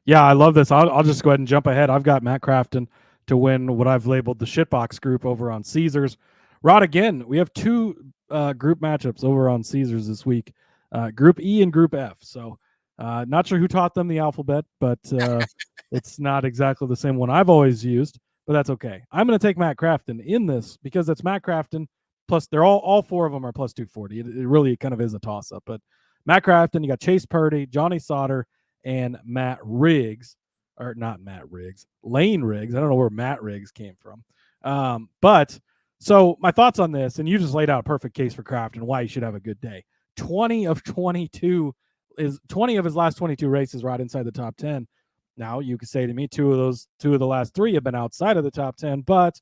S6: Yeah, I love this. I'll just go ahead and jump ahead. I've got Matt Crafton to win what I've labeled the shitbox group over on Caesars. Rod, again, we have 2 group matchups over on Caesars this week, Group E and Group F. So not sure who taught them the alphabet, but it's not exactly the same one I've always used, but that's okay. I'm going to take Matt Crafton in this because it's Matt Crafton, plus they're all 4 of them are plus 240. It really kind of is a toss-up, but Matt Crafton, you got Chase Purdy, Johnny Sauter, and Matt Riggs, or not Matt Riggs, Lane Riggs. I don't know where Matt Riggs came from. But so my thoughts on this, and you just laid out a perfect case for Crafton, why he should have a good day. 20 of his last 22 races right inside the top 10. Now you could say to me, two of the last 3 have been outside of the top 10, but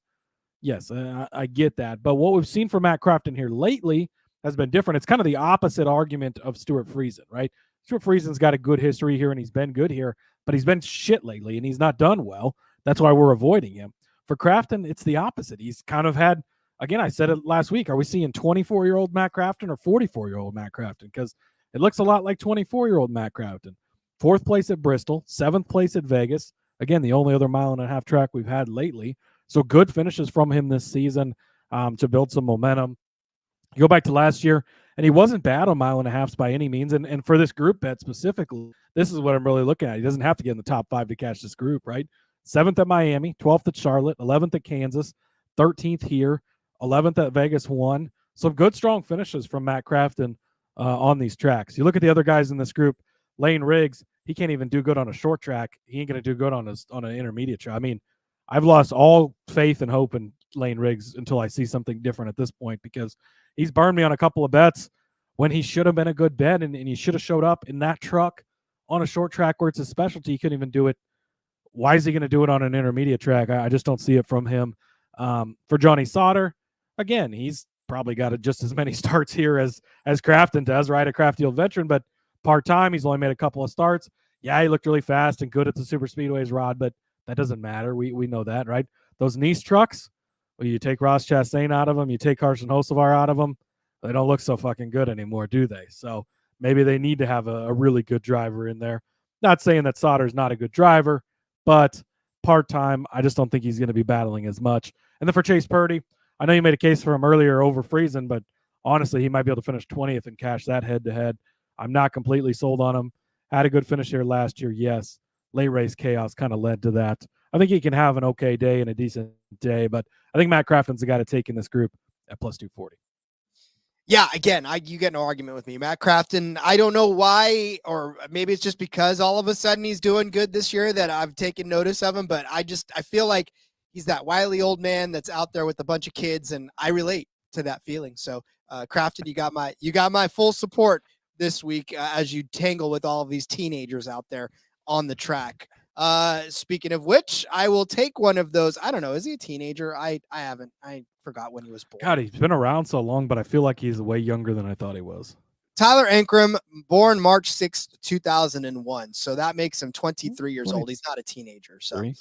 S6: yes, I get that. But what we've seen from Matt Crafton here lately has been different. It's kind of the opposite argument of Stuart Friesen, right? Stuart Friesen's got a good history here and he's been good here, but he's been shit lately and he's not done well. That's why we're avoiding him. For Crafton, it's the opposite. He's kind of had, again, I said it last week, are we seeing 24-year-old Matt Crafton or 44-year-old Matt Crafton? Because it looks a lot like 24-year-old Matt Crafton. 4th place at Bristol, 7th place at Vegas. Again, the only other 1.5 mile track we've had lately. So good finishes from him this season to build some momentum. You go back to last year, and he wasn't bad on 1.5 miles by any means. And for this group bet specifically, this is what I'm really looking at. He doesn't have to get in the top 5 to catch this group, right? 7th at Miami, 12th at Charlotte, 11th at Kansas, 13th here, 11th at Vegas 1. Some good, strong finishes from Matt Crafton on these tracks. You look at the other guys in this group, Lane Riggs, he can't even do good on a short track. He ain't going to do good on an intermediate track. I mean, I've lost all faith and hope in Lane Riggs until I see something different at this point because he's burned me on a couple of bets when he should have been a good bet and he should have showed up in that truck on a short track where it's a specialty. He couldn't even do it. Why is he going to do it on an intermediate track? I just don't see it from him. For Johnny Sauter, again, he's probably got just as many starts here as Crafton does, right? A crafty old veteran, but part-time, he's only made a couple of starts. Yeah, he looked really fast and good at the super speedways, Rod, but that doesn't matter. We know that, right? Those Nice trucks, well, you take Ross Chastain out of them, you take Carson Hocevar out of them, they don't look so fucking good anymore, do they? So maybe they need to have a really good driver in there. Not saying that Sauter's not a good driver, but part-time, I just don't think he's going to be battling as much. And then for Chase Purdy, I know you made a case for him earlier over Friesen, but honestly, he might be able to finish 20th and cash that head-to-head. I'm not completely sold on him. Had a good finish here last year, yes. Late race chaos kind of led to that. I think he can have an okay day and a decent day, but I think Matt Crafton's the guy to take in this group at plus 240.
S1: Yeah, again, you get no argument with me. Matt Crafton, I don't know why, or maybe it's just because all of a sudden he's doing good this year that I've taken notice of him, but I feel like he's that wily old man that's out there with a bunch of kids, and I relate to that feeling. So, Crafton, you got my full support this week as you tangle with all of these teenagers out there on the track. Speaking of which, I will take one of those. I don't know. Is he a teenager? I forgot when he was born.
S6: God, he's been around so long, but I feel like he's way younger than I thought he was.
S1: Tyler Ankrum, born March 6th, 2001. So that makes him 23 years old. He's not a teenager. So,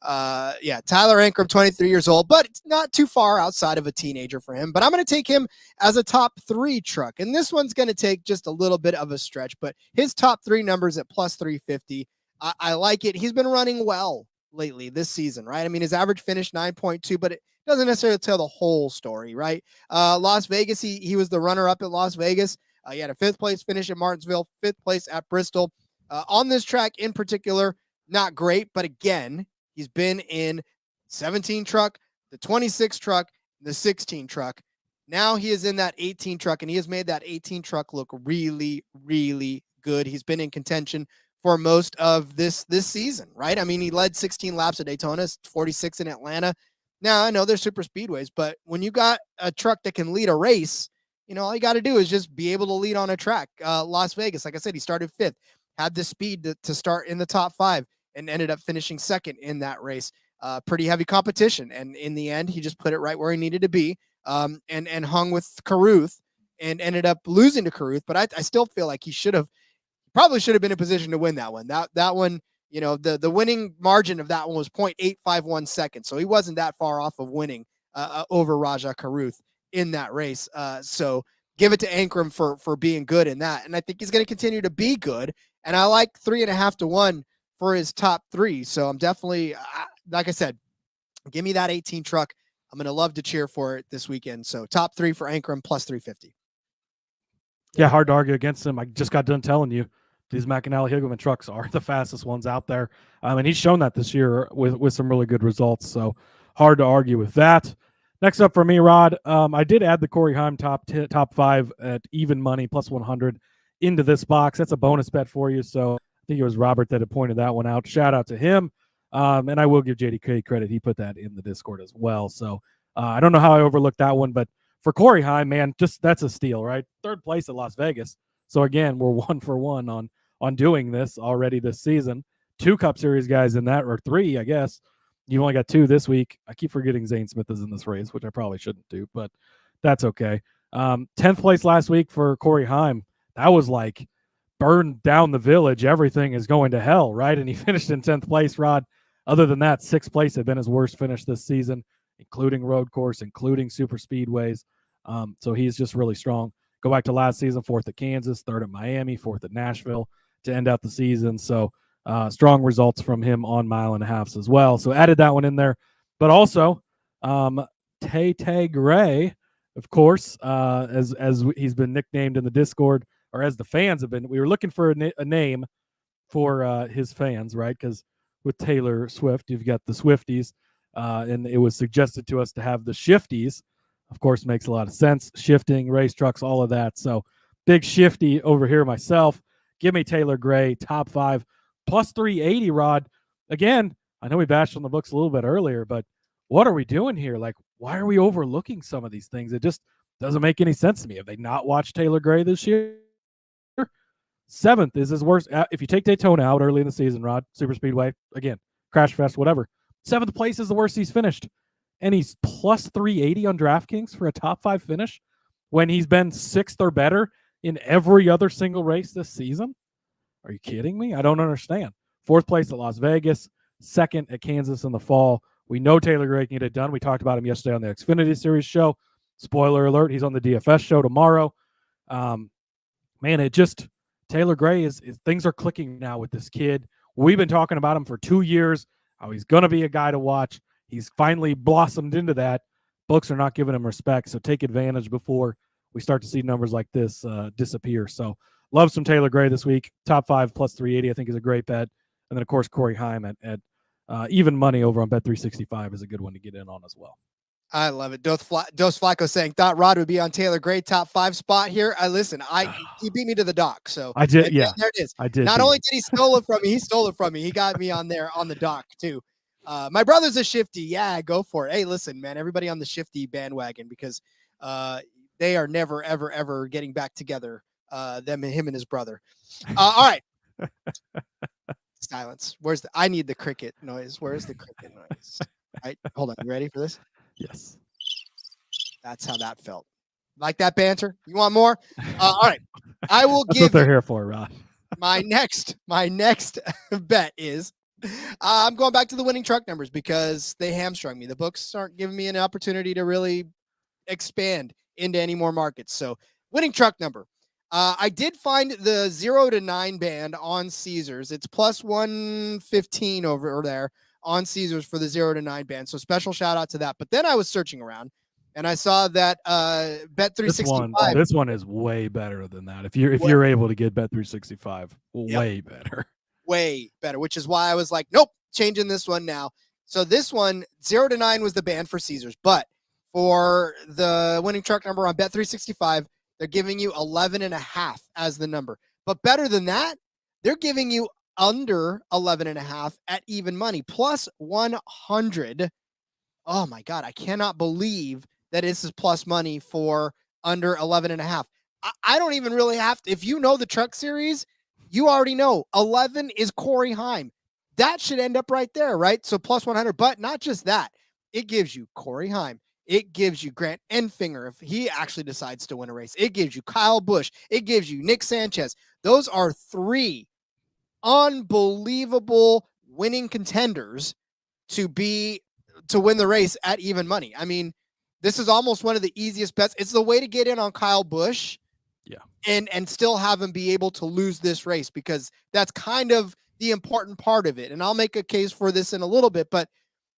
S1: Tyler Ankrum, 23 years old, but it's not too far outside of a teenager for him. But I'm going to take him as a top 3 truck. And this one's going to take just a little bit of a stretch, but his top 3 numbers at plus 350. I like it. He's been running well lately this season, right? I mean, his average finish 9.2, but it doesn't necessarily tell the whole story, right? Las Vegas, he was the runner-up at Las Vegas. He had a 5th place finish at Martinsville, 5th place at Bristol. On this track in particular, not great, but again, he's been in 17 truck, the 26 truck, the 16 truck. Now he is in that 18 truck, and he has made that 18 truck look really, really good. He's been in contention for most of this season, right? I mean, he led 16 laps at Daytona, 46 in Atlanta. Now, I know they're super speedways, but when you got a truck that can lead a race, all you got to do is just be able to lead on a track. Las Vegas, like I said, he started 5th, had the speed to start in the top 5 and ended up finishing second in that race. Pretty heavy competition. And in the end, he just put it right where he needed to be, and hung with Carruth and ended up losing to Carruth. But I still feel like he probably should have been in position to win that one. That one, the winning margin of that one was 0.851 seconds. So he wasn't that far off of winning over Rajah Carruth in that race. So give it to Ankrum for being good in that. And I think he's going to continue to be good. And I like 3.5 to 1 for his top 3. So I'm definitely, like I said, give me that 18 truck. I'm going to love to cheer for it this weekend. So top 3 for Ankrum plus 350.
S6: Yeah, hard to argue against him. I just got done telling you these McAnally Higgleman trucks are the fastest ones out there. And he's shown that this year with some really good results. So hard to argue with that. Next up for me, Rod, I did add the Corey Heim top 5 at even money plus 100 into this box. That's a bonus bet for you. So I think it was Robert that had pointed that one out. Shout out to him. And I will give JDK credit. He put that in the Discord as well. So I don't know how I overlooked that one, but for Corey Heim, man, just that's a steal, right? 3rd place at Las Vegas. So again, we're 1 for 1 on doing this already this season. 2 Cup Series guys in that, or 3, I guess. You only got 2 this week. I keep forgetting Zane Smith is in this race, which I probably shouldn't do, but that's okay. 10th place last week for Corey Heim. That was like burned down the village. Everything is going to hell, right? And he finished in 10th place, Rod. Other than that, 6th place had been his worst finish this season, including road course, including super speedways. So he's just really strong. Go back to last season, 4th at Kansas, 3rd at Miami, 4th at Nashville to end out the season. So strong results from him on 1.5 miles as well. So added that one in there. But also Tay Gray, of course, as he's been nicknamed in the Discord, or as the fans have been. We were looking for a name for his fans, right? Because with Taylor Swift, you've got the Swifties, and it was suggested to us to have the Shifties. Of course, makes a lot of sense. Shifting, race trucks, all of that. So big shifty over here myself. Give me Taylor Gray, top 5, plus 380, Rod. Again, I know we bashed on the books a little bit earlier, but what are we doing here? Like, why are we overlooking some of these things? It just doesn't make any sense to me. Have they not watched Taylor Gray this year? 7th is his worst. If you take Daytona out early in the season, Rod, super speedway, again, crash fest, whatever. 7th place is the worst he's finished. And he's plus 380 on DraftKings for a top 5 finish when he's been 6th or better in every other single race this season. Are you kidding me? I don't understand. 4th place at Las Vegas, 2nd at Kansas in the fall. We know Taylor Gray can get it done. We talked about him yesterday on the Xfinity Series show. Spoiler alert, he's on the DFS show tomorrow. Man, Taylor Gray is things are clicking now with this kid. We've been talking about him for 2 years, how he's going to be a guy to watch. He's finally blossomed into that. Books are not giving him respect, so take advantage before we start to see numbers like this disappear. So love some Taylor Gray this week. Top 5 plus 380 I think is a great bet. And then, of course, Corey Heim at even money over on Bet365 is a good one to get in on as well.
S1: I love it. Dos Flacco saying, thought Rod would be on Taylor Gray top 5 spot here. He beat me to the dock. So
S6: I did. Yeah,
S1: there it is.
S6: I did.
S1: Not only did he stole it from me, he stole it from me. He got me on there on the dock too. My brother's a shifty. Yeah, go for it. Hey, listen, man, everybody on the shifty bandwagon, because they are never, ever, ever getting back together. Him and his brother. All right. Silence. I need the cricket noise. Where's the cricket noise? All right, hold on. You ready for this?
S6: Yes.
S1: That's how that felt. Like that banter? You want more? All right. I will
S6: That's
S1: give
S6: what they're here for, Rod.
S1: my next bet is I'm going back to the winning truck numbers because they hamstrung me. The books aren't giving me an opportunity to really expand into any more markets. So winning truck number. I did find the 0 to 9 band on Caesars. It's plus 115 over there on Caesars for the 0 to 9 band. So special shout out to that. But then I was searching around and I saw that Bet365.
S6: This one is way better than that. If you're able to get Bet365, way better.
S1: Way better, which is why I was like, nope, changing this one now. So this one, 0 to 9 was the band for Caesars. But for the winning truck number on Bet365, they're giving you 11.5 as the number. But better than that, they're giving you under 11.5 at even money, plus 100. Oh my God, I cannot believe that this is plus money for under 11.5. I don't even really have to. If you know the truck series, you already know 11 is Corey Heim. That should end up right there, right? So plus 100, but not just that. It gives you Corey Heim. It gives you Grant Enfinger if he actually decides to win a race. It gives you Kyle Busch. It gives you Nick Sanchez. Those are 3 unbelievable winning contenders to win the race at even money. I mean, this is almost one of the easiest bets. It's the way to get in on Kyle Busch.
S6: Yeah.
S1: And still have him be able to lose this race, because that's kind of the important part of it. And I'll make a case for this in a little bit, but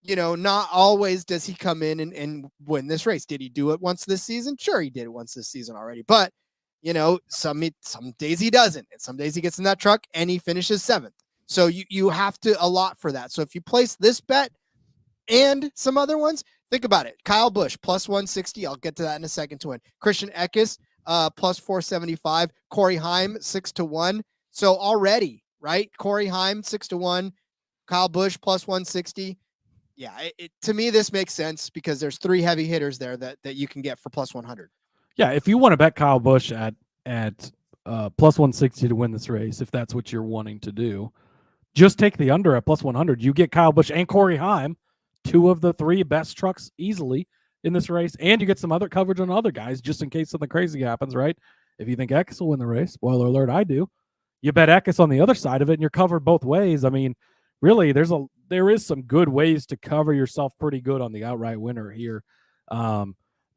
S1: not always does he come in and win this race. Did he do it once this season? Sure, he did it once this season already. But, some days he doesn't. And some days he gets in that truck and he finishes 7th. So you have to allot for that. So if you place this bet and some other ones, think about it. Kyle Busch, plus 160. I'll get to that in a second to win. Christian Eckes, plus 475. Corey Heim, 6-1. So already, right? Corey Heim, 6-1. Kyle Busch, plus 160. Yeah, to me, this makes sense because there's 3 heavy hitters there that you can get for plus 100.
S6: Yeah, if you want to bet Kyle Busch at plus 160 to win this race, if that's what you're wanting to do, just take the under at plus 100. You get Kyle Busch and Corey Heim, 2 of the 3 best trucks easily in this race, and you get some other coverage on other guys just in case something crazy happens, right? If you think Eckes will win the race, spoiler alert, I do. You bet Eckes on the other side of it, and you're covered both ways. I mean, really, there is some good ways to cover yourself pretty good on the outright winner here.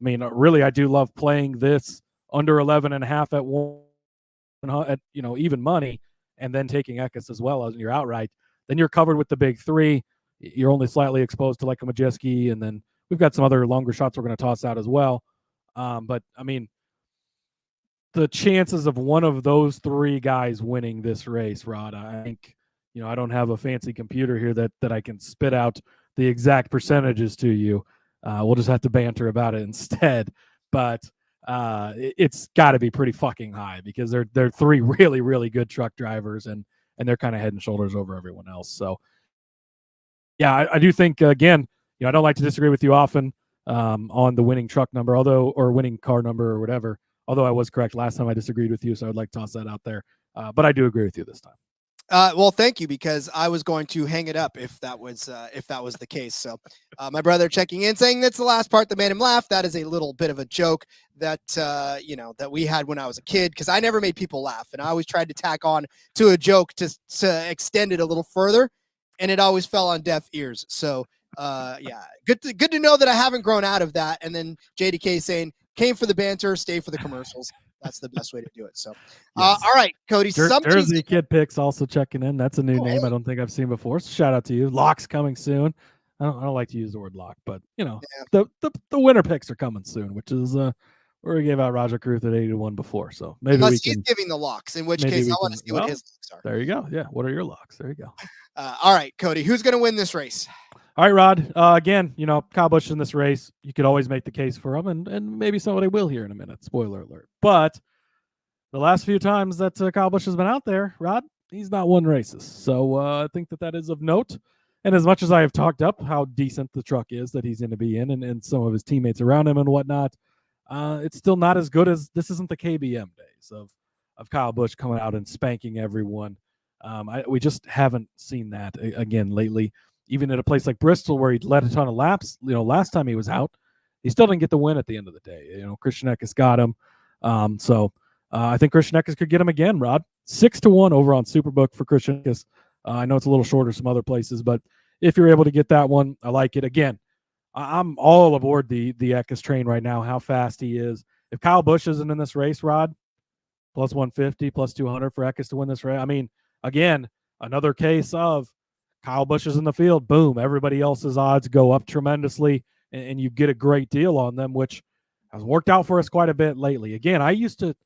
S6: Really, I do love playing this under 11.5 at 1 at even money, and then taking Eckes as well as your outright. Then you're covered with the big 3. You're only slightly exposed to like a Majeski, and then we've got some other longer shots we're going to toss out as well. But I mean, the chances of one of those 3 guys winning this race, Rod, I think, I don't have a fancy computer here that I can spit out the exact percentages to you. We'll just have to banter about it instead. But it's got to be pretty fucking high because they're 3 really, really good truck drivers, and they're kind of head and shoulders over everyone else. So, yeah, I do think, again, I don't like to disagree with you often on the winning truck number, or winning car number or whatever. Although I was correct last time I disagreed with you, so I'd like to toss that out there. But I do agree with you this time.
S1: Well, thank you, because I was going to hang it up if that was the case. So my brother checking in saying that's the last part that made him laugh. That is a little bit of a joke that that we had when I was a kid, because I never made people laugh, and I always tried to tack on to a joke to extend it a little further, and it always fell on deaf ears. So yeah, good to know that I haven't grown out of that. And then JDK saying, came for the banter, stay for the commercials. That's the best way to do it. So,
S6: yes.
S1: All right, Cody.
S6: Jersey Kid Picks also checking in. That's a new name. I don't think I've seen before. So shout out to you. Lock's coming soon. I don't like to use the word lock, but the winter picks are coming soon, which is where we gave out Roger Cruth at 80-1 before. So maybe
S1: unless he's giving the locks, in which case I want to see what his locks are.
S6: There you go. Yeah. What are your locks? There you go.
S1: All right, Cody. Who's going to win this race?
S6: All right, Rod. Again, Kyle Busch in this race, you could always make the case for him, and maybe somebody will here in a minute. Spoiler alert. But the last few times that Kyle Busch has been out there, Rod, he's not won races. So I think that is of note. And as much as I have talked up how decent the truck is that he's going to be in, and some of his teammates around him and whatnot, it's still not as good as this. Isn't the KBM days of Kyle Busch coming out and spanking everyone. We just haven't seen that again lately. Even at a place like Bristol, where he led a ton of laps, last time he was out, he still didn't get the win at the end of the day. Christian Eckes got him. So I think Christian Eckes could get him again, Rod. 6-1 over on Superbook for Christian Eckes. I know it's a little shorter some other places, but if you're able to get that one, I like it. Again, I'm all aboard the Eckes train right now, how fast he is. If Kyle Busch isn't in this race, Rod, plus 150, plus 200 for Eckes to win this race. I mean, again, another case of Kyle Busch is in the field, boom, everybody else's odds go up tremendously, and you get a great deal on them, which has worked out for us quite a bit lately. Again, I used to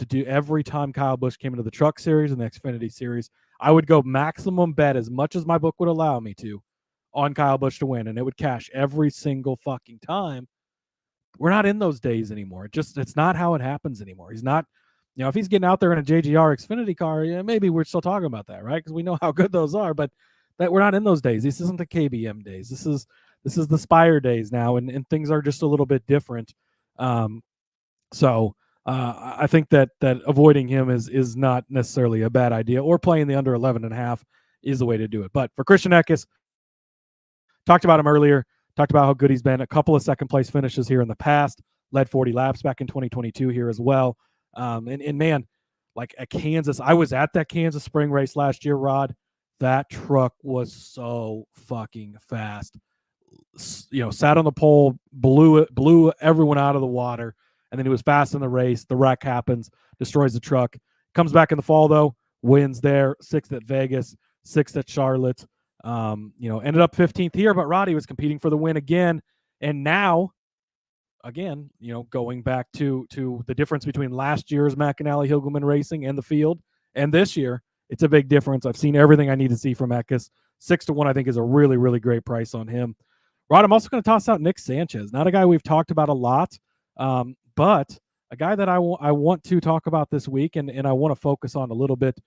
S6: do every time Kyle Busch came into the Truck Series and the Xfinity Series, I would go maximum bet as much as my book would allow me to on Kyle Busch to win, and it would cash every single fucking time. We're not in those days anymore. It's not how it happens anymore. He's not, if he's getting out there in a JGR Xfinity car, yeah, maybe we're still talking about that, right? Because we know how good those are, but that we're not in those days. This isn't the KBM days. This is the Spire days now, and things are just a little bit different. So I think that avoiding him is not necessarily a bad idea, or playing the under 11.5 is the way to do it. But for Christian Eckes, talked about him earlier, talked about how good he's been. A couple of second place finishes here in the past, led 40 laps back in 2022 here as well. And man, like at Kansas, I was at that Kansas spring race last year, Rod. That truck was so fucking fast. Sat on the pole, blew everyone out of the water, and then he was fast in the race. The wreck happens, destroys the truck. Comes back in the fall though, wins there, 6th at Vegas, 6th at Charlotte. Ended up 15th here, but Roddy was competing for the win again. And now, again, going back to the difference between last year's McAnally Hilgeman Racing and the field and this year, it's a big difference. I've seen everything I need to see from Eckes. 6-1, I think, is a really, really great price on him. Rod, I'm also going to toss out Nick Sanchez. Not a guy we've talked about a lot, but a guy that I want to talk about this week, and I want to focus on a little bit.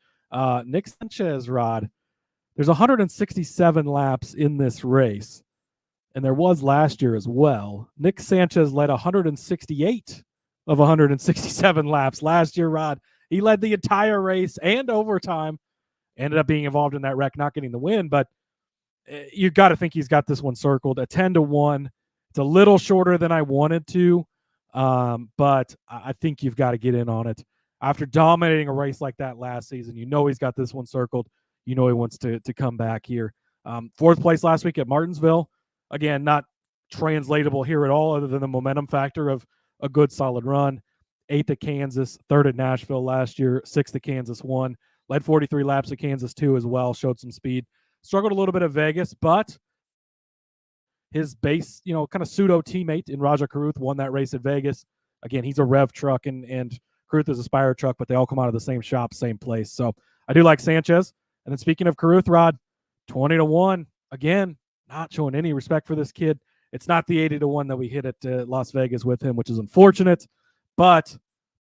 S6: Nick Sanchez, Rod, there's 167 laps in this race, and there was last year as well. Nick Sanchez led 168 of 167 laps last year, Rod. He led the entire race and overtime, ended up being involved in that wreck, not getting the win, but you got to think he's got this one circled. A 10-1. It's a little shorter than I wanted to, but I think you've got to get in on it. After dominating a race like that last season, he's got this one circled. He wants to come back here. 4th place last week at Martinsville. Again, not translatable here at all other than the momentum factor of a good solid run. 8th at Kansas, 3rd at Nashville last year, 6th at Kansas 1. Led 43 laps at Kansas 2 as well, showed some speed. Struggled a little bit at Vegas, but his base, kind of pseudo teammate in Raja Caruth won that race at Vegas. Again, he's a Rev truck and Caruth is a Spire truck, but they all come out of the same shop, same place. So I do like Sanchez. And then speaking of Caruth, Rod, 20-1. Again, not showing any respect for this kid. It's not the 80-1 that we hit at Las Vegas with him, which is unfortunate, but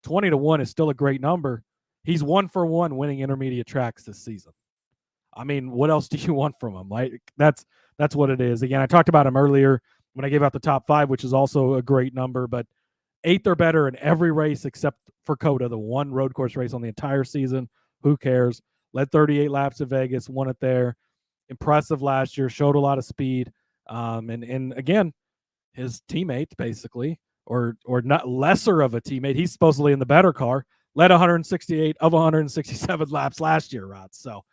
S6: 20-1 is still a great number. He's 1-for-1 winning intermediate tracks this season. I mean, what else do you want from him? Like that's what it is. Again, I talked about him earlier when I gave out the top 5, which is also a great number, but 8th or better in every race except for COTA, the one road course race on the entire season. Who cares? Led 38 laps at Vegas, won it there. Impressive last year, showed a lot of speed. And again, his teammate basically, or not lesser of a teammate, he's supposedly in the better car, led 168 of 167 laps last year, Rod. So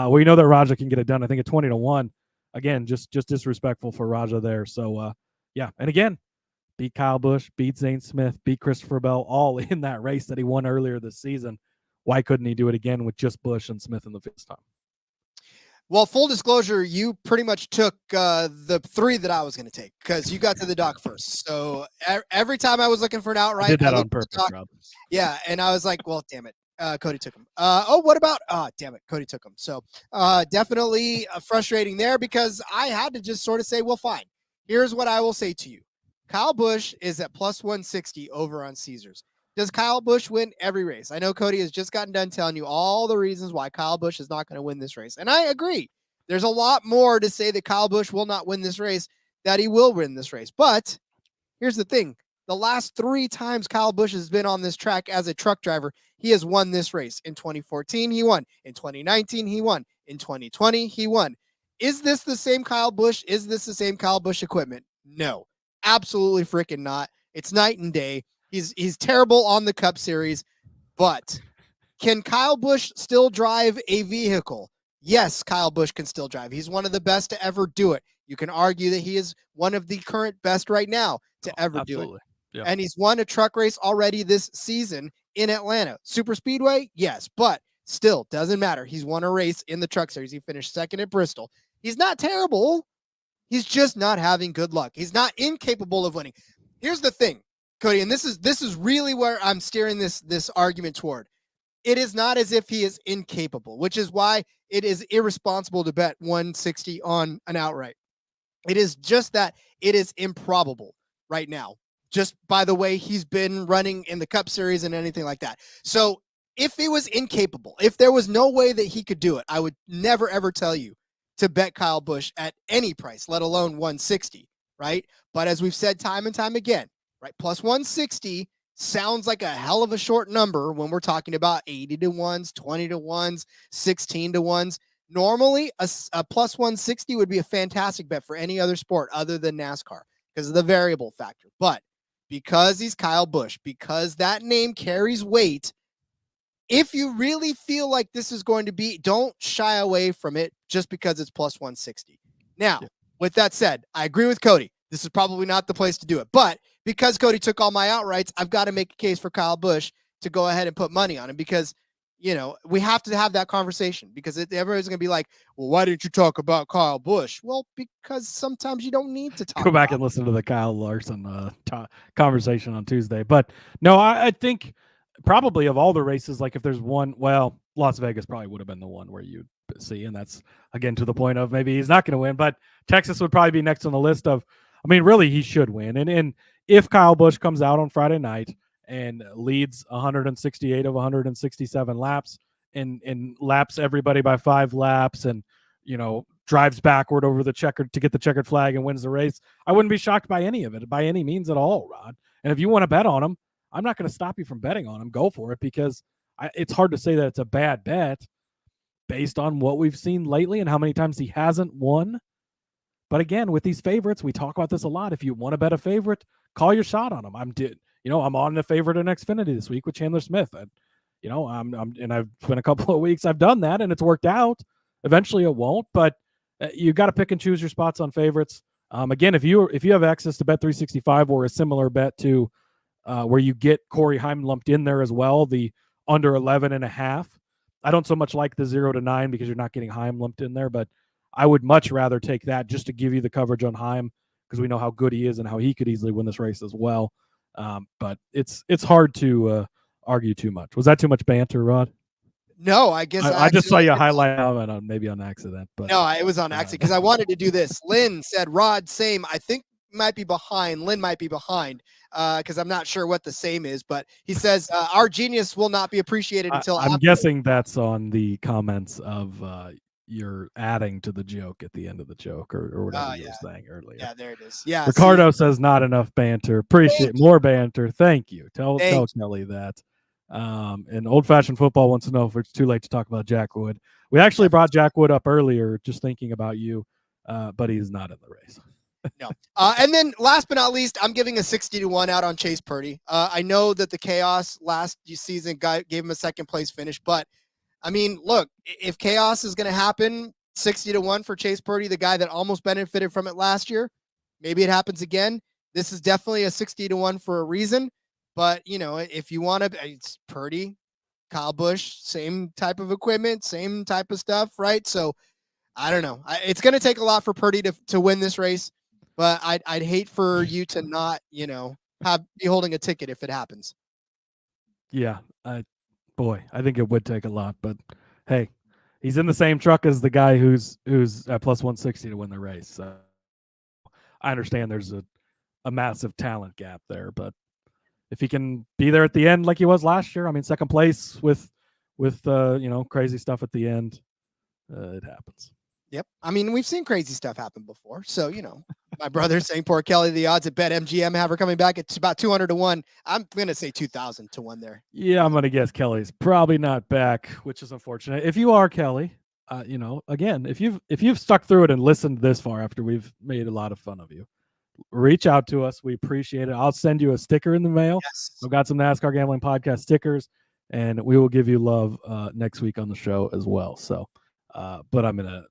S6: we know that Raja can get it done. I think at 20-1, again, just disrespectful for Raja there. So yeah, and again, beat Kyle Busch, beat Zane Smith, beat Christopher Bell, all in that race that he won earlier this season. Why couldn't he do it again with just Busch and Smith in the fifth time?
S1: Well, full disclosure, you pretty much took the 3 that I was going to take because you got to the dock first. So every time I was looking for an outright,
S6: I did that on purpose, Rob.
S1: Yeah, and I was like, well, damn it. Cody took him. What about? Damn it. Cody took him. So definitely frustrating there because I had to just sort of say, well, fine. Here's what I will say to you. Kyle Busch is at plus 160 over on Caesars. Does Kyle Busch win every race? I know Cody has just gotten done telling you all the reasons why Kyle Busch is not going to win this race. And I agree. There's a lot more to say that Kyle Busch will not win this race, that he will win this race. But here's the thing. The last 3 times Kyle Busch has been on this track as a truck driver, he has won this race. In 2014, he won. In 2019, he won. In 2020, he won. Is this the same Kyle Busch? Is this the same Kyle Busch equipment? No, absolutely freaking not. It's night and day. He's terrible on the Cup Series, but can Kyle Busch still drive a vehicle? Yes, Kyle Busch can still drive. He's one of the best to ever do it. You can argue that he is one of the current best right now to ever do it.
S6: Yeah.
S1: And he's won a truck race already this season in Atlanta. Super Speedway, yes, but still doesn't matter. He's won a race in the Truck Series. He finished 2nd at Bristol. He's not terrible. He's just not having good luck. He's not incapable of winning. Here's the thing, Cody, and this is really where I'm steering this argument toward. It is not as if he is incapable, which is why it is irresponsible to bet 160 on an outright. It is just that it is improbable right now, just by the way he's been running in the Cup Series and anything like that. So if he was incapable, if there was no way that he could do it, I would never, ever tell you to bet Kyle Busch at any price, let alone 160, right? But as we've said time and time again, right, plus 160 sounds like a hell of a short number when we're talking about 80 to 1s, 20 to 1s, 16 to 1s. Normally, a plus 160 would be a fantastic bet for any other sport other than NASCAR because of the variable factor. But because he's Kyle Busch, because that name carries weight, if you really feel like this is going to be, don't shy away from it just because it's plus 160. Now, with that said, I agree with Cody. This is probably not the place to do it. But because Cody took all my outrights, I've got to make a case for Kyle Busch to go ahead and put money on him because, we have to have that conversation because everybody's going to be like, well, why didn't you talk about Kyle Busch? Well, because sometimes you don't need to talk
S6: Go back and listen to the Kyle Larson conversation on Tuesday. But no, I think probably of all the races, like if there's one, well, Las Vegas probably would have been the one where you'd see. And that's, again, to the point of maybe he's not going to win. But Texas would probably be next on the list of, really, he should win. And if Kyle Busch comes out on Friday night and leads 168 of 167 laps and laps everybody by 5 laps and, drives backward over the checkered to get the checkered flag and wins the race, I wouldn't be shocked by any of it, by any means at all, Rod. And if you want to bet on him, I'm not going to stop you from betting on him. Go for it because it's hard to say that it's a bad bet based on what we've seen lately and how many times he hasn't won. But again, with these favorites, we talk about this a lot. If you want to bet a favorite, call your shot on him. I'm on the favorite in Xfinity this week with Chandler Smith. And, and I've been a couple of weeks I've done that and it's worked out. Eventually it won't, but you got to pick and choose your spots on favorites. Again, if you have access to Bet365 or a similar bet to where you get Corey Heim lumped in there as well, the under 11.5. I don't so much like the 0 to 9 because you're not getting Heim lumped in there, but I would much rather take that just to give you the coverage on Heim because we know how good he is and how he could easily win this race as well. But it's hard to argue too much. Was that too much banter, Rod?
S1: No, I guess
S6: I just saw you highlight it maybe on accident. But
S1: no, it was on accident because I wanted to do this. Lynn said, Rod, same. I think might be behind. Lynn might be behind because I'm not sure what the same is, but he says our genius will not be appreciated until
S6: I'm
S1: after.
S6: Guessing that's on the comments of you're adding to the joke at the end of the joke or whatever you were saying earlier.
S1: Yeah, there it is. Yeah.
S6: Ricardo says not enough banter. Appreciate more banter. Thank you. Tell Kelly that. And Old Fashioned Football wants to know if it's too late to talk about Jack Wood. We actually brought Jack Wood up earlier, just thinking about you, but he's not in the race.
S1: No. And then last but not least, I'm giving a 60 to 1 out on Chase Purdy. I know that the chaos last season gave him a second place finish, but look, if chaos is going to happen, 60 to 1 for Chase Purdy, the guy that almost benefited from it last year, maybe it happens again. This is definitely a 60 to 1 for a reason. But, if you want to, it's Purdy, Kyle Busch, same type of equipment, same type of stuff, right? So I don't know. It's going to take a lot for Purdy to win this race, but I'd hate for you to not, be holding a ticket if it happens.
S6: Yeah, I think it would take a lot, but hey, he's in the same truck as the guy who's at plus 160 to win the race. So I understand there's a massive talent gap there, but if he can be there at the end like he was last year, second place with crazy stuff at the end, it happens.
S1: Yep. We've seen crazy stuff happen before. So, my brother's saying poor Kelly, the odds at BetMGM have her coming back. It's about 200 to 1. I'm going to say 2,000 to 1 there.
S6: Yeah, I'm going to guess Kelly's probably not back, which is unfortunate. If you are Kelly, again, if you've stuck through it and listened this far after we've made a lot of fun of you, reach out to us. We appreciate it. I'll send you a sticker in the mail.
S1: Yes.
S6: I've got some NASCAR Gambling Podcast stickers, and we will give you love next week on the show as well. So, but I'm going to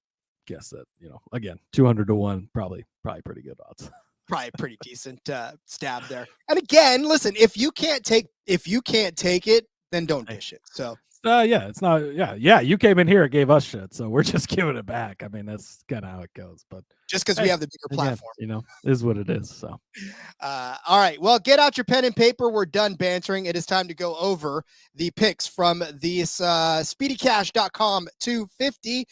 S6: guess that, again, 200 to 1, probably pretty good odds.
S1: Probably a pretty decent stab there. And again, listen, if you can't take it, then don't dish it. So
S6: it's not. Yeah. You came in here, it gave us shit, so we're just giving it back. That's kind of how it goes. But
S1: just because we have the bigger platform,
S6: is what it is. So,
S1: all right. Well, get out your pen and paper. We're done bantering. It is time to go over the picks from this SpeedyCash.com 250.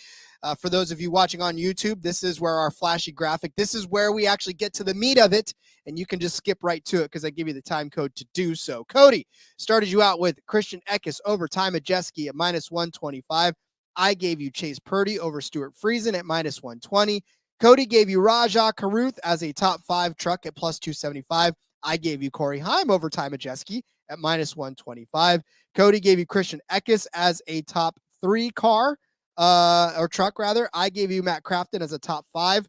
S1: For those of you watching on YouTube, this is where our flashy graphic. This is where we actually get to the meat of it, and you can just skip right to it because I give you the time code to do so. Cody started you out with Christian Eckes over Ty Majeski at minus 125. I gave you Chase Purdy over Stuart Friesen at minus 120. Cody gave you Rajah Caruth as a top 5 truck at plus 275. I gave you Corey Heim over Ty Majeski at -125. Cody gave you Christian Eckes as a top 3 car, or truck rather. I gave you Matt Crafton as a top 5.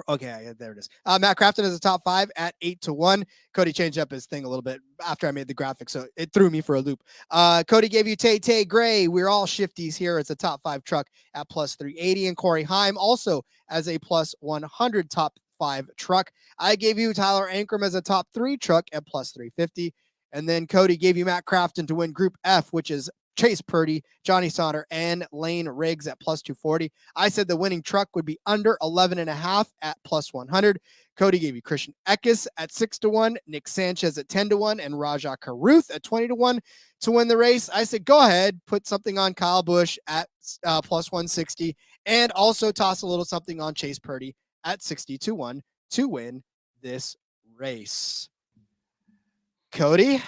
S1: Okay, there it is. Matt Crafton is a top 5 at 8-1. Cody changed up his thing a little bit after I made the graphic, so it threw me for a loop. Cody gave you Tay Gray. We're all shifties here. It's a top 5 truck at +380, and Corey Heim also as a +100 top 5 truck. I gave you Tyler Ankrum as a top 3 truck at +350, and then Cody gave you Matt Crafton to win Group F, which is Chase Purdy, Johnny Sauter, and Lane Riggs at +240. I said the winning truck would be under 11.5 at +100. Cody gave you Christian Eckes at 6-1, Nick Sanchez at 10-1, and Rajah Caruth at 20-1 to win the race. I said, go ahead, put something on Kyle Busch at +160, and also toss a little something on Chase Purdy at 60-1 to win this race. Cody,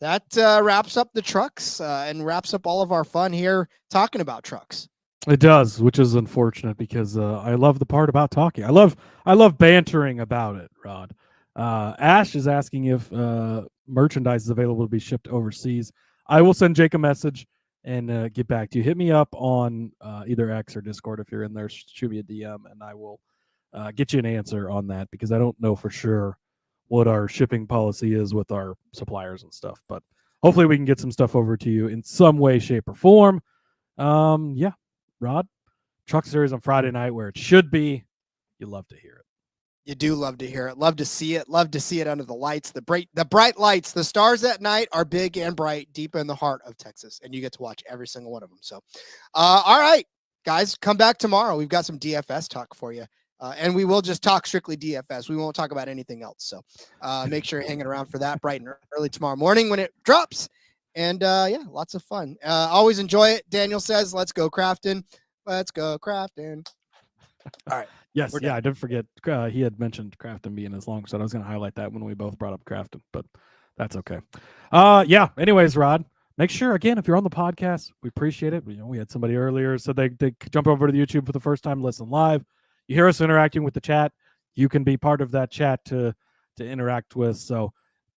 S1: that wraps up the trucks and wraps up all of our fun here talking about trucks.
S6: It does, which is unfortunate because I love the part about talking. I love bantering about it, Rod. Ash is asking if merchandise is available to be shipped overseas. I will send Jake a message and get back to you. Hit me up on either X or Discord if you're in there. Shoot me a DM, and I will get you an answer on that because I don't know for sure what our shipping policy is with our suppliers and stuff, but hopefully we can get some stuff over to you in some way, shape, or form. Yeah, Rod, Truck Series on Friday night where it should be. You love to hear it.
S1: You do love to hear it. Love to see it. Love to see it under the lights. The bright lights. The stars at night are big and bright deep in the heart of Texas, and you get to watch every single one of them. So, all right, guys, come back tomorrow. We've got some DFS talk for you. And we will just talk strictly DFS. We won't talk about anything else. So make sure you're hanging around for that bright and early tomorrow morning when it drops. And yeah, lots of fun. Always enjoy it. Daniel says, let's go Crafton. Let's go Crafton. All right.
S6: Yes. Yeah, I did forget. He had mentioned Crafton being his long shot. I was going to highlight that when we both brought up Crafton, but that's okay. Yeah. Anyways, Rod, make sure, again, if you're on the podcast, we appreciate it. We had somebody earlier, so they jump over to the YouTube for the first time, listen live. You hear us interacting with the chat. You can be part of that chat to interact with. So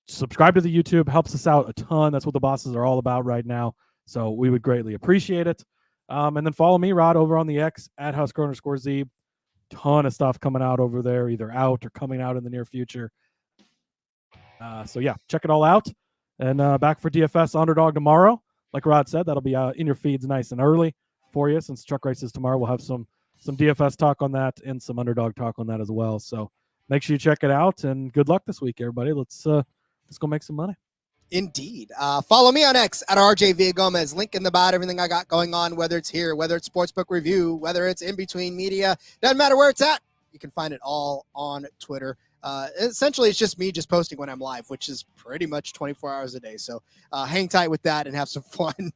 S6: subscribe to the YouTube. Helps us out a ton. That's what the bosses are all about right now. So we would greatly appreciate it. And then follow me, Rod, over on the X at Husker_Zeeb. Ton of stuff coming out over there, either out or coming out in the near future. So yeah, check it all out. And back for DFS Underdog tomorrow. Like Rod said, that'll be in your feeds nice and early for you. Since truck races tomorrow, we'll have some DFS talk on that and some underdog talk on that as well. So make sure you check it out, and good luck this week, everybody. Let's go make some money.
S1: Indeed. Follow me on X at RJ Villagomez. Link in the bio, everything I got going on, whether it's here, whether it's Sportsbook Review, whether it's in between media, doesn't matter where it's at. You can find it all on Twitter. Essentially, it's just me just posting when I'm live, which is pretty much 24 hours a day. So hang tight with that and have some fun.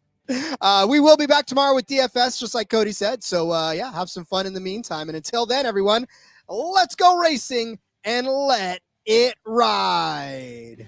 S1: We will be back tomorrow with DFS, just like Cody said. So, yeah, have some fun in the meantime. And until then, everyone, let's go racing and let it ride.